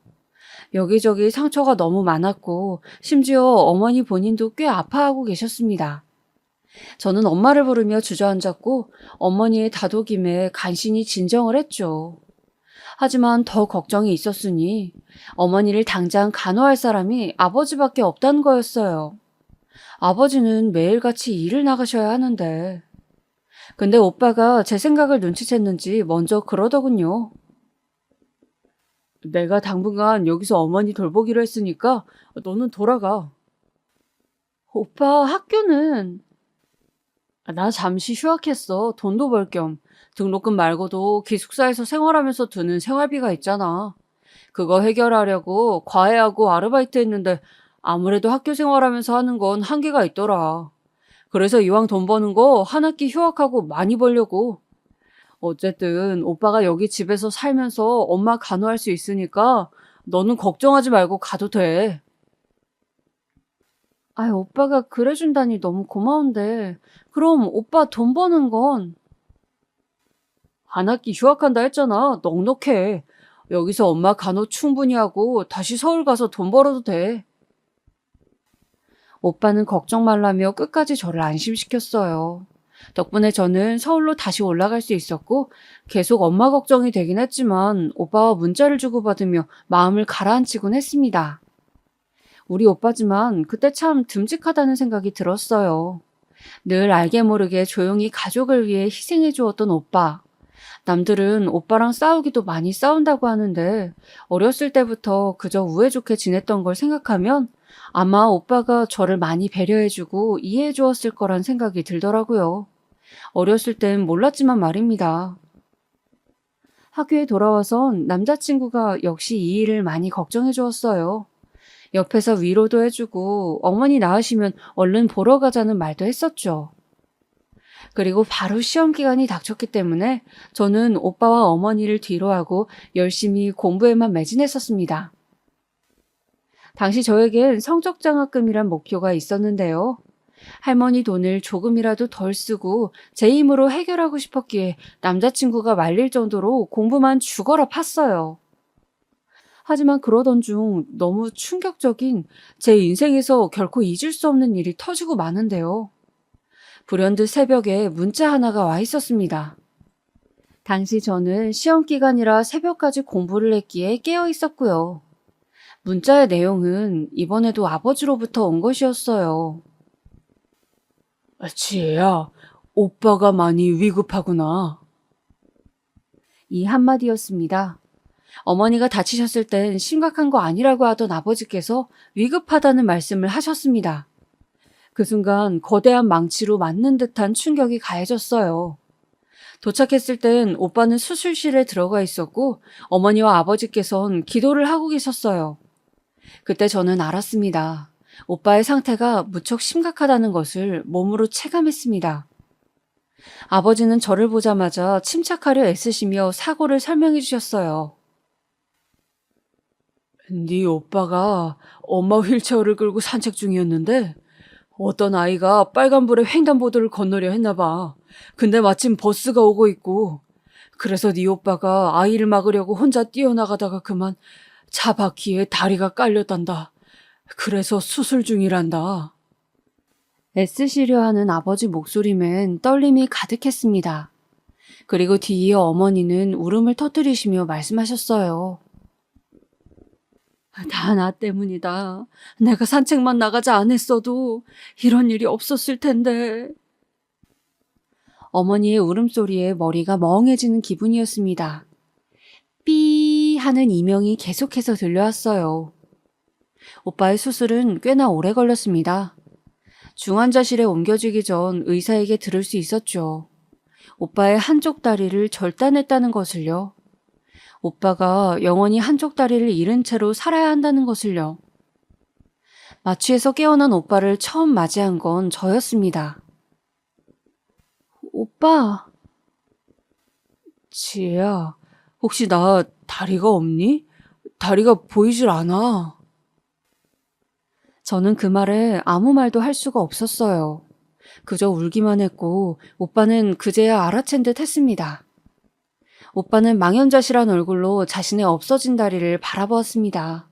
여기저기 상처가 너무 많았고, 심지어 어머니 본인도 꽤 아파하고 계셨습니다. 저는 엄마를 부르며 주저앉았고, 어머니의 다독임에 간신히 진정을 했죠. 하지만 더 걱정이 있었으니 어머니를 당장 간호할 사람이 아버지밖에 없다는 거였어요. 아버지는 매일같이 일을 나가셔야 하는데. 근데 오빠가 제 생각을 눈치챘는지 먼저 그러더군요. 내가 당분간 여기서 어머니 돌보기로 했으니까 너는 돌아가. 오빠 학교는? 나 잠시 휴학했어. 돈도 벌 겸. 등록금 말고도 기숙사에서 생활하면서 드는 생활비가 있잖아. 그거 해결하려고 과외하고 아르바이트 했는데 아무래도 학교 생활하면서 하는 건 한계가 있더라. 그래서 이왕 돈 버는 거 한 학기 휴학하고 많이 벌려고. 어쨌든 오빠가 여기 집에서 살면서 엄마 간호할 수 있으니까 너는 걱정하지 말고 가도 돼. 아이, 오빠가 그래준다니 너무 고마운데. 그럼 오빠 돈 버는 건? 한 학기 휴학한다 했잖아. 넉넉해. 여기서 엄마 간호 충분히 하고 다시 서울 가서 돈 벌어도 돼. 오빠는 걱정 말라며 끝까지 저를 안심시켰어요. 덕분에 저는 서울로 다시 올라갈 수 있었고, 계속 엄마 걱정이 되긴 했지만 오빠와 문자를 주고받으며 마음을 가라앉히곤 했습니다. 우리 오빠지만 그때 참 듬직하다는 생각이 들었어요. 늘 알게 모르게 조용히 가족을 위해 희생해 주었던 오빠. 남들은 오빠랑 싸우기도 많이 싸운다고 하는데 어렸을 때부터 그저 우애 좋게 지냈던 걸 생각하면 아마 오빠가 저를 많이 배려해주고 이해해 주었을 거란 생각이 들더라고요. 어렸을 땐 몰랐지만 말입니다. 학교에 돌아와선 남자친구가 역시 이 일을 많이 걱정해 주었어요. 옆에서 위로도 해주고 어머니 나으시면 얼른 보러 가자는 말도 했었죠. 그리고 바로 시험 기간이 닥쳤기 때문에 저는 오빠와 어머니를 뒤로하고 열심히 공부에만 매진했었습니다. 당시 저에겐 성적장학금이란 목표가 있었는데요. 할머니 돈을 조금이라도 덜 쓰고 제 힘으로 해결하고 싶었기에 남자친구가 말릴 정도로 공부만 죽어라 팠어요. 하지만 그러던 중 너무 충격적인 제 인생에서 결코 잊을 수 없는 일이 터지고 마는데요. 불현듯 새벽에 문자 하나가 와 있었습니다. 당시 저는 시험 기간이라 새벽까지 공부를 했기에 깨어 있었고요. 문자의 내용은 이번에도 아버지로부터 온 것이었어요. 지혜야, 오빠가 많이 위급하구나. 이 한마디였습니다. 어머니가 다치셨을 땐 심각한 거 아니라고 하던 아버지께서 위급하다는 말씀을 하셨습니다. 그 순간 거대한 망치로 맞는 듯한 충격이 가해졌어요. 도착했을 땐 오빠는 수술실에 들어가 있었고 어머니와 아버지께선 기도를 하고 계셨어요. 그때 저는 알았습니다. 오빠의 상태가 무척 심각하다는 것을 몸으로 체감했습니다. 아버지는 저를 보자마자 침착하려 애쓰시며 사고를 설명해 주셨어요. 네 오빠가 엄마 휠체어를 끌고 산책 중이었는데 어떤 아이가 빨간불에 횡단보도를 건너려 했나 봐. 근데 마침 버스가 오고 있고 그래서 네 오빠가 아이를 막으려고 혼자 뛰어나가다가 그만 차 바퀴에 다리가 깔렸단다. 그래서 수술 중이란다. 애쓰시려 하는 아버지 목소리엔 떨림이 가득했습니다. 그리고 뒤이어 어머니는 울음을 터뜨리시며 말씀하셨어요. 다 나 때문이다. 내가 산책만 나가지 않았어도 이런 일이 없었을 텐데. 어머니의 울음소리에 머리가 멍해지는 기분이었습니다. 삐 하는 이명이 계속해서 들려왔어요. 오빠의 수술은 꽤나 오래 걸렸습니다. 중환자실에 옮겨지기 전 의사에게 들을 수 있었죠. 오빠의 한쪽 다리를 절단했다는 것을요. 오빠가 영원히 한쪽 다리를 잃은 채로 살아야 한다는 것을요. 마취에서 깨어난 오빠를 처음 맞이한 건 저였습니다. 오빠. 지혜야, 혹시 나 다리가 없니? 다리가 보이질 않아. 저는 그 말에 아무 말도 할 수가 없었어요. 그저 울기만 했고 오빠는 그제야 알아챈 듯 했습니다. 오빠는 망연자실한 얼굴로 자신의 없어진 다리를 바라보았습니다.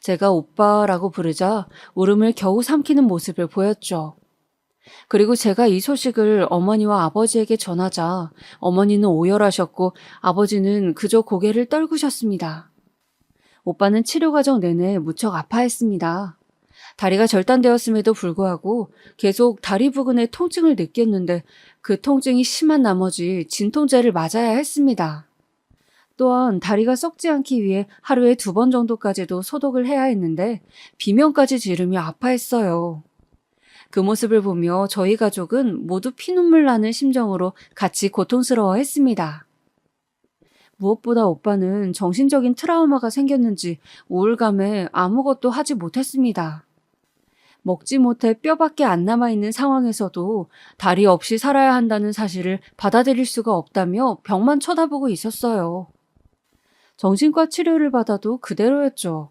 제가 오빠라고 부르자 울음을 겨우 삼키는 모습을 보였죠. 그리고 제가 이 소식을 어머니와 아버지에게 전하자 어머니는 오열하셨고 아버지는 그저 고개를 떨구셨습니다. 오빠는 치료 과정 내내 무척 아파했습니다. 다리가 절단되었음에도 불구하고 계속 다리 부근에 통증을 느꼈는데 그 통증이 심한 나머지 진통제를 맞아야 했습니다. 또한 다리가 썩지 않기 위해 하루에 2번 정도까지도 소독을 해야 했는데 비명까지 지르며 아파했어요. 그 모습을 보며 저희 가족은 모두 피눈물 나는 심정으로 같이 고통스러워했습니다. 무엇보다 오빠는 정신적인 트라우마가 생겼는지 우울감에 아무것도 하지 못했습니다. 먹지 못해 뼈밖에 안 남아있는 상황에서도 다리 없이 살아야 한다는 사실을 받아들일 수가 없다며 벽만 쳐다보고 있었어요. 정신과 치료를 받아도 그대로였죠.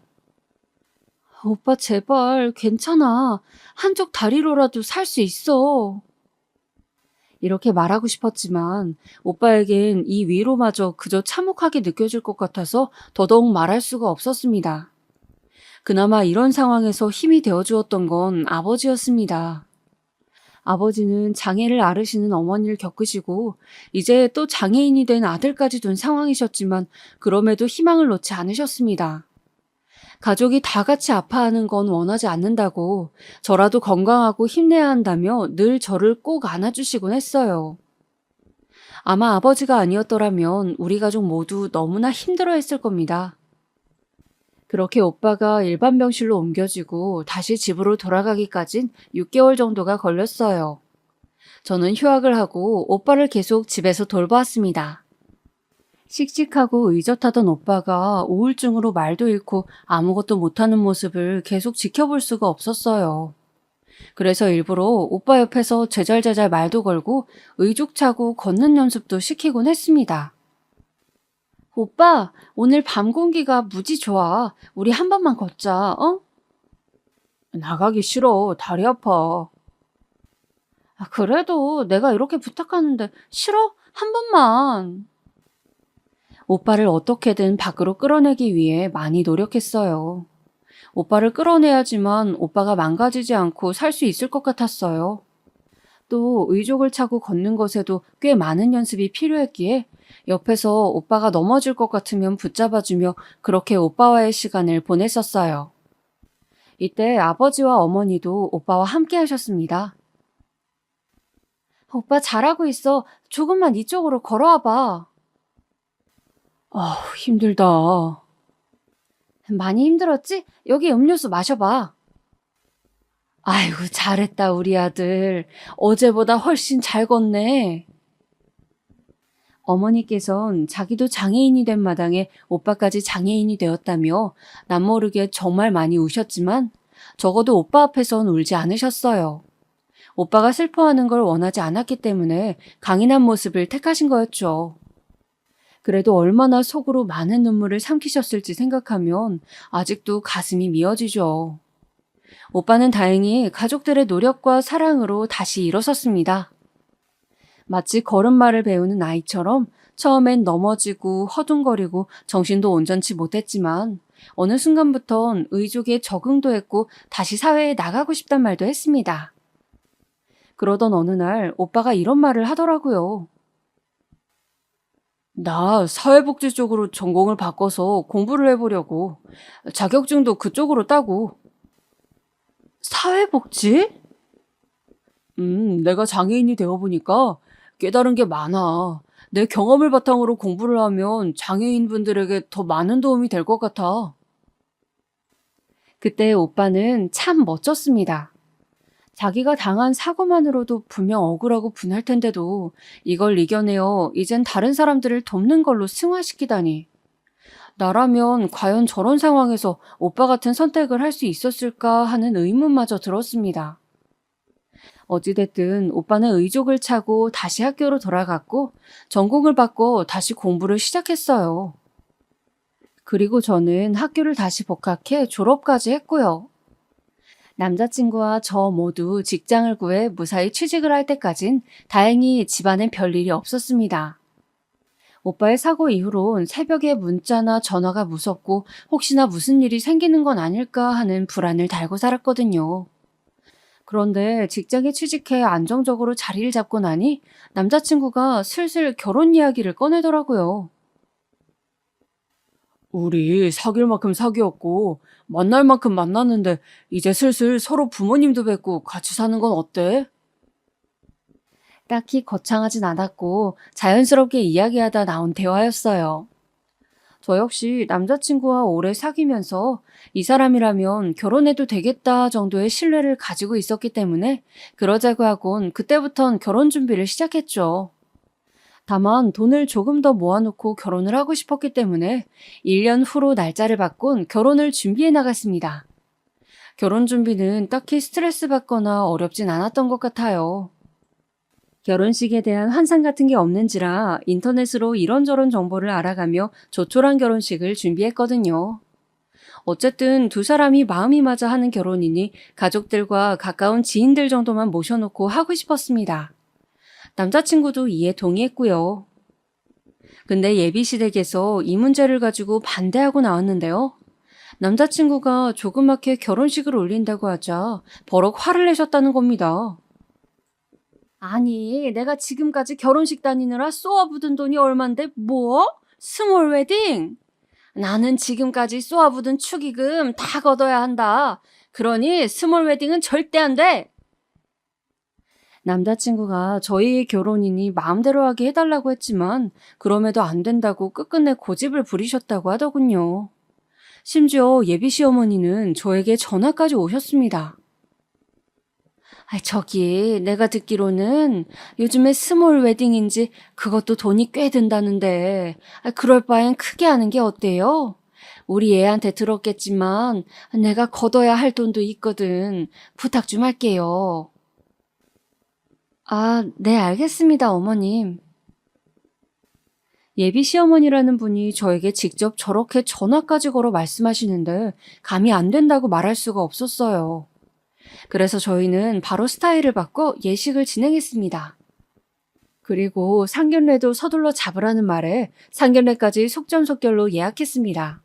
오빠 제발 괜찮아. 한쪽 다리로라도 살 수 있어. 이렇게 말하고 싶었지만 오빠에겐 이 위로마저 그저 참혹하게 느껴질 것 같아서 더더욱 말할 수가 없었습니다. 그나마 이런 상황에서 힘이 되어주었던 건 아버지였습니다. 아버지는 장애를 앓으시는 어머니를 겪으시고 이제 또 장애인이 된 아들까지 둔 상황이셨지만 그럼에도 희망을 놓지 않으셨습니다. 가족이 다 같이 아파하는 건 원하지 않는다고 저라도 건강하고 힘내야 한다며 늘 저를 꼭 안아주시곤 했어요. 아마 아버지가 아니었더라면 우리 가족 모두 너무나 힘들어했을 겁니다. 그렇게 오빠가 일반 병실로 옮겨지고 다시 집으로 돌아가기까진 6개월 정도가 걸렸어요. 저는 휴학을 하고 오빠를 계속 집에서 돌보았습니다. 씩씩하고 의젓하던 오빠가 우울증으로 말도 잃고 아무것도 못하는 모습을 계속 지켜볼 수가 없었어요. 그래서 일부러 오빠 옆에서 제잘제잘 말도 걸고 의족차고 걷는 연습도 시키곤 했습니다. 오빠, 오늘 밤 공기가 무지 좋아. 우리 한 번만 걷자, 어? 나가기 싫어. 다리 아파. 그래도 내가 이렇게 부탁하는데 싫어? 한 번만. 오빠를 어떻게든 밖으로 끌어내기 위해 많이 노력했어요. 오빠를 끌어내야지만 오빠가 망가지지 않고 살 수 있을 것 같았어요. 또 의족을 차고 걷는 것에도 꽤 많은 연습이 필요했기에 옆에서 오빠가 넘어질 것 같으면 붙잡아주며 그렇게 오빠와의 시간을 보냈었어요. 이때 아버지와 어머니도 오빠와 함께 하셨습니다. 오빠 잘하고 있어. 조금만 이쪽으로 걸어와봐. 힘들다. 많이 힘들었지? 여기 음료수 마셔봐. 아이고, 잘했다, 우리 아들. 어제보다 훨씬 잘 걷네. 어머니께선 자기도 장애인이 된 마당에 오빠까지 장애인이 되었다며 남모르게 정말 많이 우셨지만 적어도 오빠 앞에선 울지 않으셨어요. 오빠가 슬퍼하는 걸 원하지 않았기 때문에 강인한 모습을 택하신 거였죠. 그래도 얼마나 속으로 많은 눈물을 삼키셨을지 생각하면 아직도 가슴이 미어지죠. 오빠는 다행히 가족들의 노력과 사랑으로 다시 일어섰습니다. 마치 걸음마를 배우는 아이처럼 처음엔 넘어지고 허둥거리고 정신도 온전치 못했지만 어느 순간부턴 의족에 적응도 했고 다시 사회에 나가고 싶단 말도 했습니다. 그러던 어느 날 오빠가 이런 말을 하더라고요. 나 사회복지 쪽으로 전공을 바꿔서 공부를 해보려고. 자격증도 그쪽으로 따고. 사회복지? 내가 장애인이 되어보니까 깨달은 게 많아. 내 경험을 바탕으로 공부를 하면 장애인분들에게 더 많은 도움이 될 것 같아. 그때 오빠는 참 멋졌습니다. 자기가 당한 사고만으로도 분명 억울하고 분할 텐데도 이걸 이겨내어 이젠 다른 사람들을 돕는 걸로 승화시키다니. 나라면 과연 저런 상황에서 오빠 같은 선택을 할 수 있었을까 하는 의문마저 들었습니다. 어찌됐든 오빠는 의족을 차고 다시 학교로 돌아갔고 전공을 바꿔 다시 공부를 시작했어요. 그리고 저는 학교를 다시 복학해 졸업까지 했고요. 남자친구와 저 모두 직장을 구해 무사히 취직을 할 때까진 다행히 집안엔 별일이 없었습니다. 오빠의 사고 이후론 새벽에 문자나 전화가 무섭고 혹시나 무슨 일이 생기는 건 아닐까 하는 불안을 달고 살았거든요. 그런데 직장에 취직해 안정적으로 자리를 잡고 나니 남자친구가 슬슬 결혼 이야기를 꺼내더라고요. 우리 사귈 만큼 사귀었고 만날 만큼 만났는데 이제 슬슬 서로 부모님도 뵙고 같이 사는 건 어때? 딱히 거창하진 않았고 자연스럽게 이야기하다 나온 대화였어요. 저 역시 남자친구와 오래 사귀면서 이 사람이라면 결혼해도 되겠다 정도의 신뢰를 가지고 있었기 때문에 그러자고 하곤 그때부턴 결혼 준비를 시작했죠. 다만 돈을 조금 더 모아놓고 결혼을 하고 싶었기 때문에 1년 후로 날짜를 바꾼 결혼을 준비해 나갔습니다. 결혼 준비는 딱히 스트레스 받거나 어렵진 않았던 것 같아요. 결혼식에 대한 환상 같은 게 없는지라 인터넷으로 이런저런 정보를 알아가며 조촐한 결혼식을 준비했거든요. 어쨌든 두 사람이 마음이 맞아 하는 결혼이니 가족들과 가까운 지인들 정도만 모셔놓고 하고 싶었습니다. 남자친구도 이에 동의했고요. 근데 예비시댁에서 이 문제를 가지고 반대하고 나왔는데요. 남자친구가 조그맣게 결혼식을 올린다고 하자 버럭 화를 내셨다는 겁니다. 아니, 내가 지금까지 결혼식 다니느라 쏘아붙은 돈이 얼만데 뭐? 스몰 웨딩? 나는 지금까지 쏘아붙은 축의금 다 걷어야 한다. 그러니 스몰 웨딩은 절대 안 돼. 남자친구가 저희의 결혼이니 마음대로 하게 해달라고 했지만 그럼에도 안 된다고 끝끝내 고집을 부리셨다고 하더군요. 심지어 예비 시어머니는 저에게 전화까지 오셨습니다. 저기 내가 듣기로는 요즘에 스몰 웨딩인지 그것도 돈이 꽤 든다는데 그럴 바엔 크게 하는 게 어때요? 우리 애한테 들었겠지만 내가 걷어야 할 돈도 있거든. 부탁 좀 할게요. 아, 네, 알겠습니다, 어머님. 예비 시어머니라는 분이 저에게 직접 저렇게 전화까지 걸어 말씀하시는데 감히 안 된다고 말할 수가 없었어요. 그래서 저희는 바로 스타일을 바꿔 예식을 진행했습니다. 그리고 상견례도 서둘러 잡으라는 말에 상견례까지 속전속결로 예약했습니다.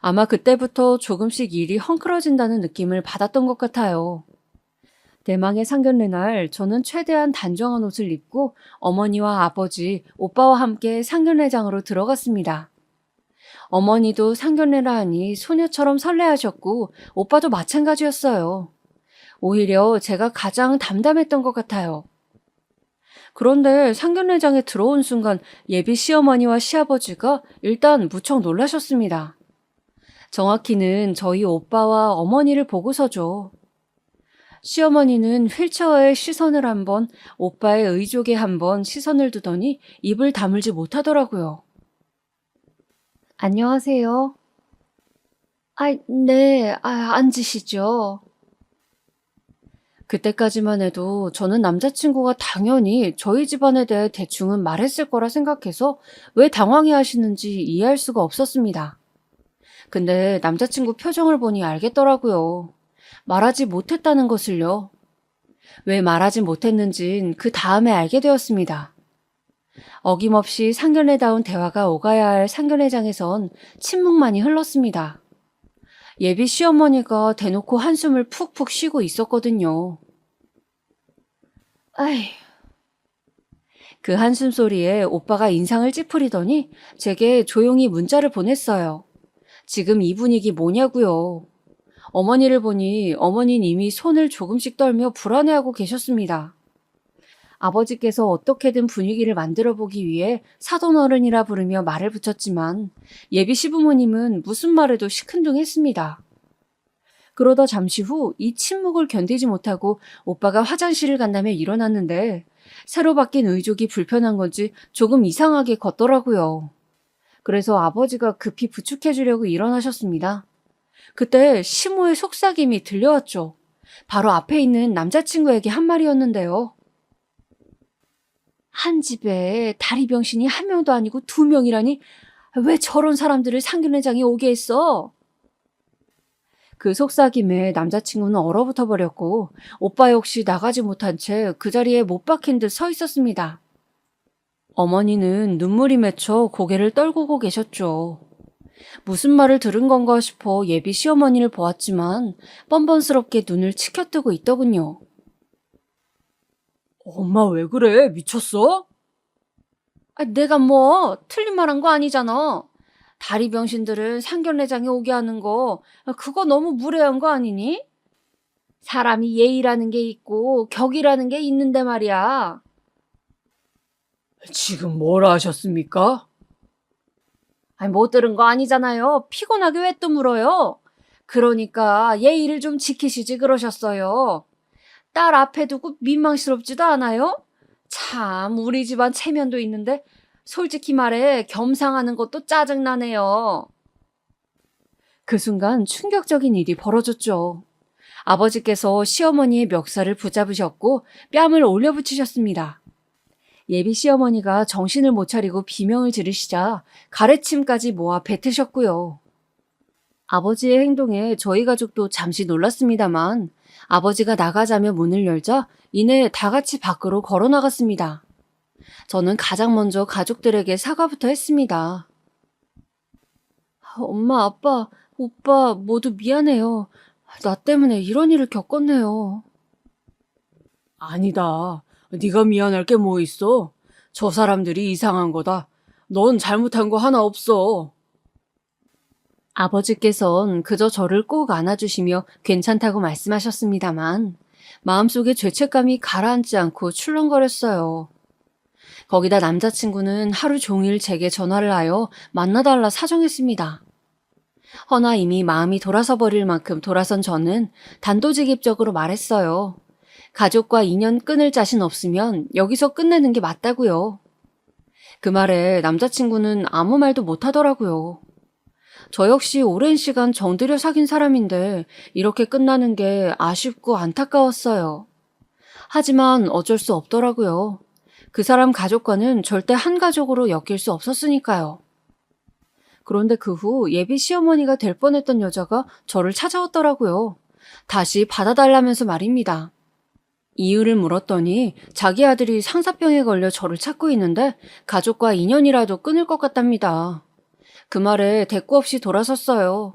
아마 그때부터 조금씩 일이 헝클어진다는 느낌을 받았던 것 같아요. 대망의 상견례 날 저는 최대한 단정한 옷을 입고 어머니와 아버지, 오빠와 함께 상견례장으로 들어갔습니다. 어머니도 상견례라 하니 소녀처럼 설레하셨고 오빠도 마찬가지였어요. 오히려 제가 가장 담담했던 것 같아요. 그런데 상견례장에 들어온 순간 예비 시어머니와 시아버지가 일단 무척 놀라셨습니다. 정확히는 저희 오빠와 어머니를 보고서죠. 시어머니는 휠체어에 시선을 한 번, 오빠의 의족에 한 번 시선을 두더니 입을 다물지 못하더라고요. 안녕하세요. 네, 앉으시죠. 그때까지만 해도 저는 남자친구가 당연히 저희 집안에 대해 대충은 말했을 거라 생각해서 왜 당황해 하시는지 이해할 수가 없었습니다. 근데 남자친구 표정을 보니 알겠더라고요. 말하지 못했다는 것을요. 왜 말하지 못했는진 그 다음에 알게 되었습니다. 어김없이 상견례다운 대화가 오가야 할 상견례장에선 침묵만이 흘렀습니다. 예비 시어머니가 대놓고 한숨을 푹푹 쉬고 있었거든요. 아이, 그 한숨 소리에 오빠가 인상을 찌푸리더니 제게 조용히 문자를 보냈어요. 지금 이 분위기 뭐냐고요. 어머니를 보니 어머니는 이미 손을 조금씩 떨며 불안해하고 계셨습니다. 아버지께서 어떻게든 분위기를 만들어 보기 위해 사돈어른이라 부르며 말을 붙였지만 예비 시부모님은 무슨 말에도 시큰둥했습니다. 그러다 잠시 후 이 침묵을 견디지 못하고 오빠가 화장실을 간다며 일어났는데 새로 바뀐 의족이 불편한 건지 조금 이상하게 걷더라고요. 그래서 아버지가 급히 부축해 주려고 일어나셨습니다. 그때 시모의 속삭임이 들려왔죠. 바로 앞에 있는 남자친구에게 한 말이었는데요. 한 집에 다리병신이 한 명도 아니고 두 명이라니 왜 저런 사람들을 상견례장에 오게 했어? 그 속삭임에 남자친구는 얼어붙어 버렸고 오빠 역시 나가지 못한 채 그 자리에 못 박힌 듯 서 있었습니다. 어머니는 눈물이 맺혀 고개를 떨구고 계셨죠. 무슨 말을 들은 건가 싶어 예비 시어머니를 보았지만 뻔뻔스럽게 눈을 치켜뜨고 있더군요. 엄마 왜 그래? 미쳤어? 내가 뭐 틀린 말 한 거 아니잖아. 다리 병신들을 상견례장에 오게 하는 거 그거 너무 무례한 거 아니니? 사람이 예의라는 게 있고 격이라는 게 있는데 말이야. 지금 뭐라 하셨습니까? 못 들은 거 아니잖아요. 피곤하게 왜 또 물어요? 그러니까 예의를 좀 지키시지 그러셨어요. 딸 앞에 두고 민망스럽지도 않아요? 참 우리 집안 체면도 있는데 솔직히 말해 겸상하는 것도 짜증나네요. 그 순간 충격적인 일이 벌어졌죠. 아버지께서 시어머니의 멱살을 붙잡으셨고 뺨을 올려붙이셨습니다. 예비 시어머니가 정신을 못 차리고 비명을 지르시자 가래침까지 모아 뱉으셨고요. 아버지의 행동에 저희 가족도 잠시 놀랐습니다만 아버지가 나가자며 문을 열자 이내 다 같이 밖으로 걸어 나갔습니다. 저는 가장 먼저 가족들에게 사과부터 했습니다. 엄마, 아빠, 오빠 모두 미안해요. 나 때문에 이런 일을 겪었네요. 아니다. 네가 미안할 게 뭐 있어? 저 사람들이 이상한 거다. 넌 잘못한 거 하나 없어. 아버지께선 그저 저를 꼭 안아주시며 괜찮다고 말씀하셨습니다만 마음속에 죄책감이 가라앉지 않고 출렁거렸어요. 거기다 남자친구는 하루 종일 제게 전화를 하여 만나달라 사정했습니다. 허나 이미 마음이 돌아서 버릴 만큼 돌아선 저는 단도직입적으로 말했어요. 가족과 인연 끊을 자신 없으면 여기서 끝내는 게 맞다고요. 그 말에 남자친구는 아무 말도 못하더라고요. 저 역시 오랜 시간 정들여 사귄 사람인데 이렇게 끝나는 게 아쉽고 안타까웠어요. 하지만 어쩔 수 없더라고요. 그 사람 가족과는 절대 한 가족으로 엮일 수 없었으니까요. 그런데 그 후 예비 시어머니가 될 뻔했던 여자가 저를 찾아왔더라고요. 다시 받아달라면서 말입니다. 이유를 물었더니 자기 아들이 상사병에 걸려 저를 찾고 있는데 가족과 인연이라도 끊을 것 같답니다. 그 말에 대꾸 없이 돌아섰어요.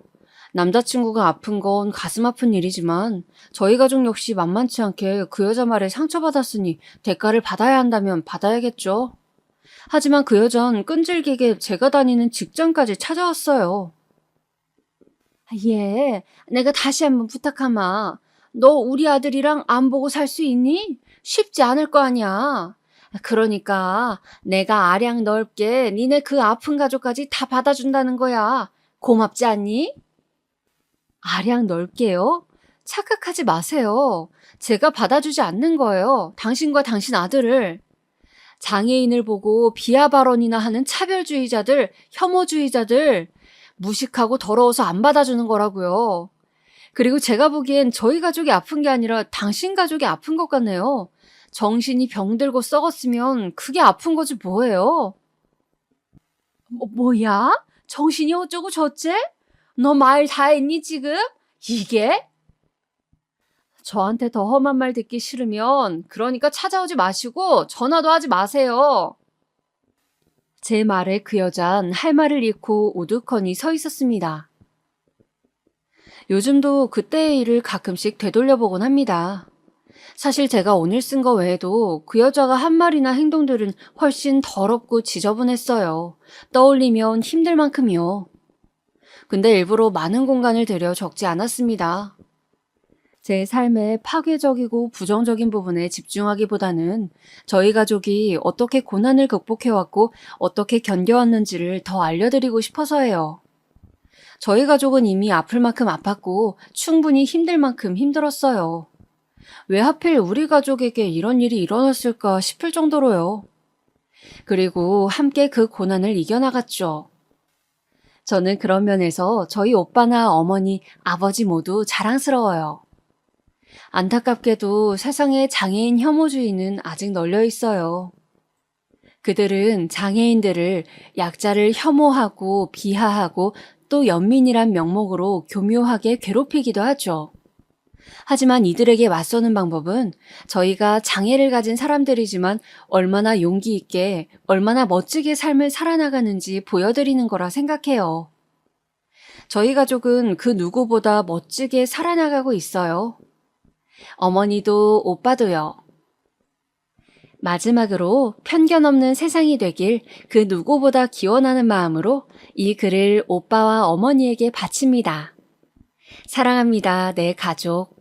남자친구가 아픈 건 가슴 아픈 일이지만 저희 가족 역시 만만치 않게 그 여자 말에 상처받았으니 대가를 받아야 한다면 받아야겠죠. 하지만 그 여자는 끈질기게 제가 다니는 직장까지 찾아왔어요. 예, 내가 다시 한번 부탁하마. 너 우리 아들이랑 안 보고 살 수 있니? 쉽지 않을 거 아니야. 그러니까 내가 아량 넓게 니네 그 아픈 가족까지 다 받아준다는 거야. 고맙지 않니? 아량 넓게요? 착각하지 마세요. 제가 받아주지 않는 거예요. 당신과 당신 아들을. 장애인을 보고 비하 발언이나 하는 차별주의자들, 혐오주의자들, 무식하고 더러워서 안 받아주는 거라고요. 그리고 제가 보기엔 저희 가족이 아픈 게 아니라 당신 가족이 아픈 것 같네요. 정신이 병들고 썩었으면 그게 아픈 거지 뭐예요? 뭐야? 정신이 어쩌고 저째? 너 말 다 했니 지금? 이게? 저한테 더 험한 말 듣기 싫으면 그러니까 찾아오지 마시고 전화도 하지 마세요. 제 말에 그 여잔 할 말을 잃고 우두커니 서 있었습니다. 요즘도 그때의 일을 가끔씩 되돌려보곤 합니다. 사실 제가 오늘 쓴 거 외에도 그 여자가 한 말이나 행동들은 훨씬 더럽고 지저분했어요. 떠올리면 힘들 만큼이요. 근데 일부러 많은 공간을 들여 적지 않았습니다. 제 삶의 파괴적이고 부정적인 부분에 집중하기보다는 저희 가족이 어떻게 고난을 극복해왔고 어떻게 견뎌왔는지를 더 알려드리고 싶어서예요. 저희 가족은 이미 아플 만큼 아팠고 충분히 힘들 만큼 힘들었어요. 왜 하필 우리 가족에게 이런 일이 일어났을까 싶을 정도로요. 그리고 함께 그 고난을 이겨나갔죠. 저는 그런 면에서 저희 오빠나 어머니, 아버지 모두 자랑스러워요. 안타깝게도 세상에 장애인 혐오주의는 아직 널려 있어요. 그들은 장애인들을 약자를 혐오하고 비하하고 또 연민이란 명목으로 교묘하게 괴롭히기도 하죠. 하지만 이들에게 맞서는 방법은 저희가 장애를 가진 사람들이지만 얼마나 용기 있게, 얼마나 멋지게 삶을 살아나가는지 보여드리는 거라 생각해요. 저희 가족은 그 누구보다 멋지게 살아나가고 있어요. 어머니도 오빠도요. 마지막으로 편견 없는 세상이 되길 그 누구보다 기원하는 마음으로 이 글을 오빠와 어머니에게 바칩니다. 사랑합니다, 내 가족.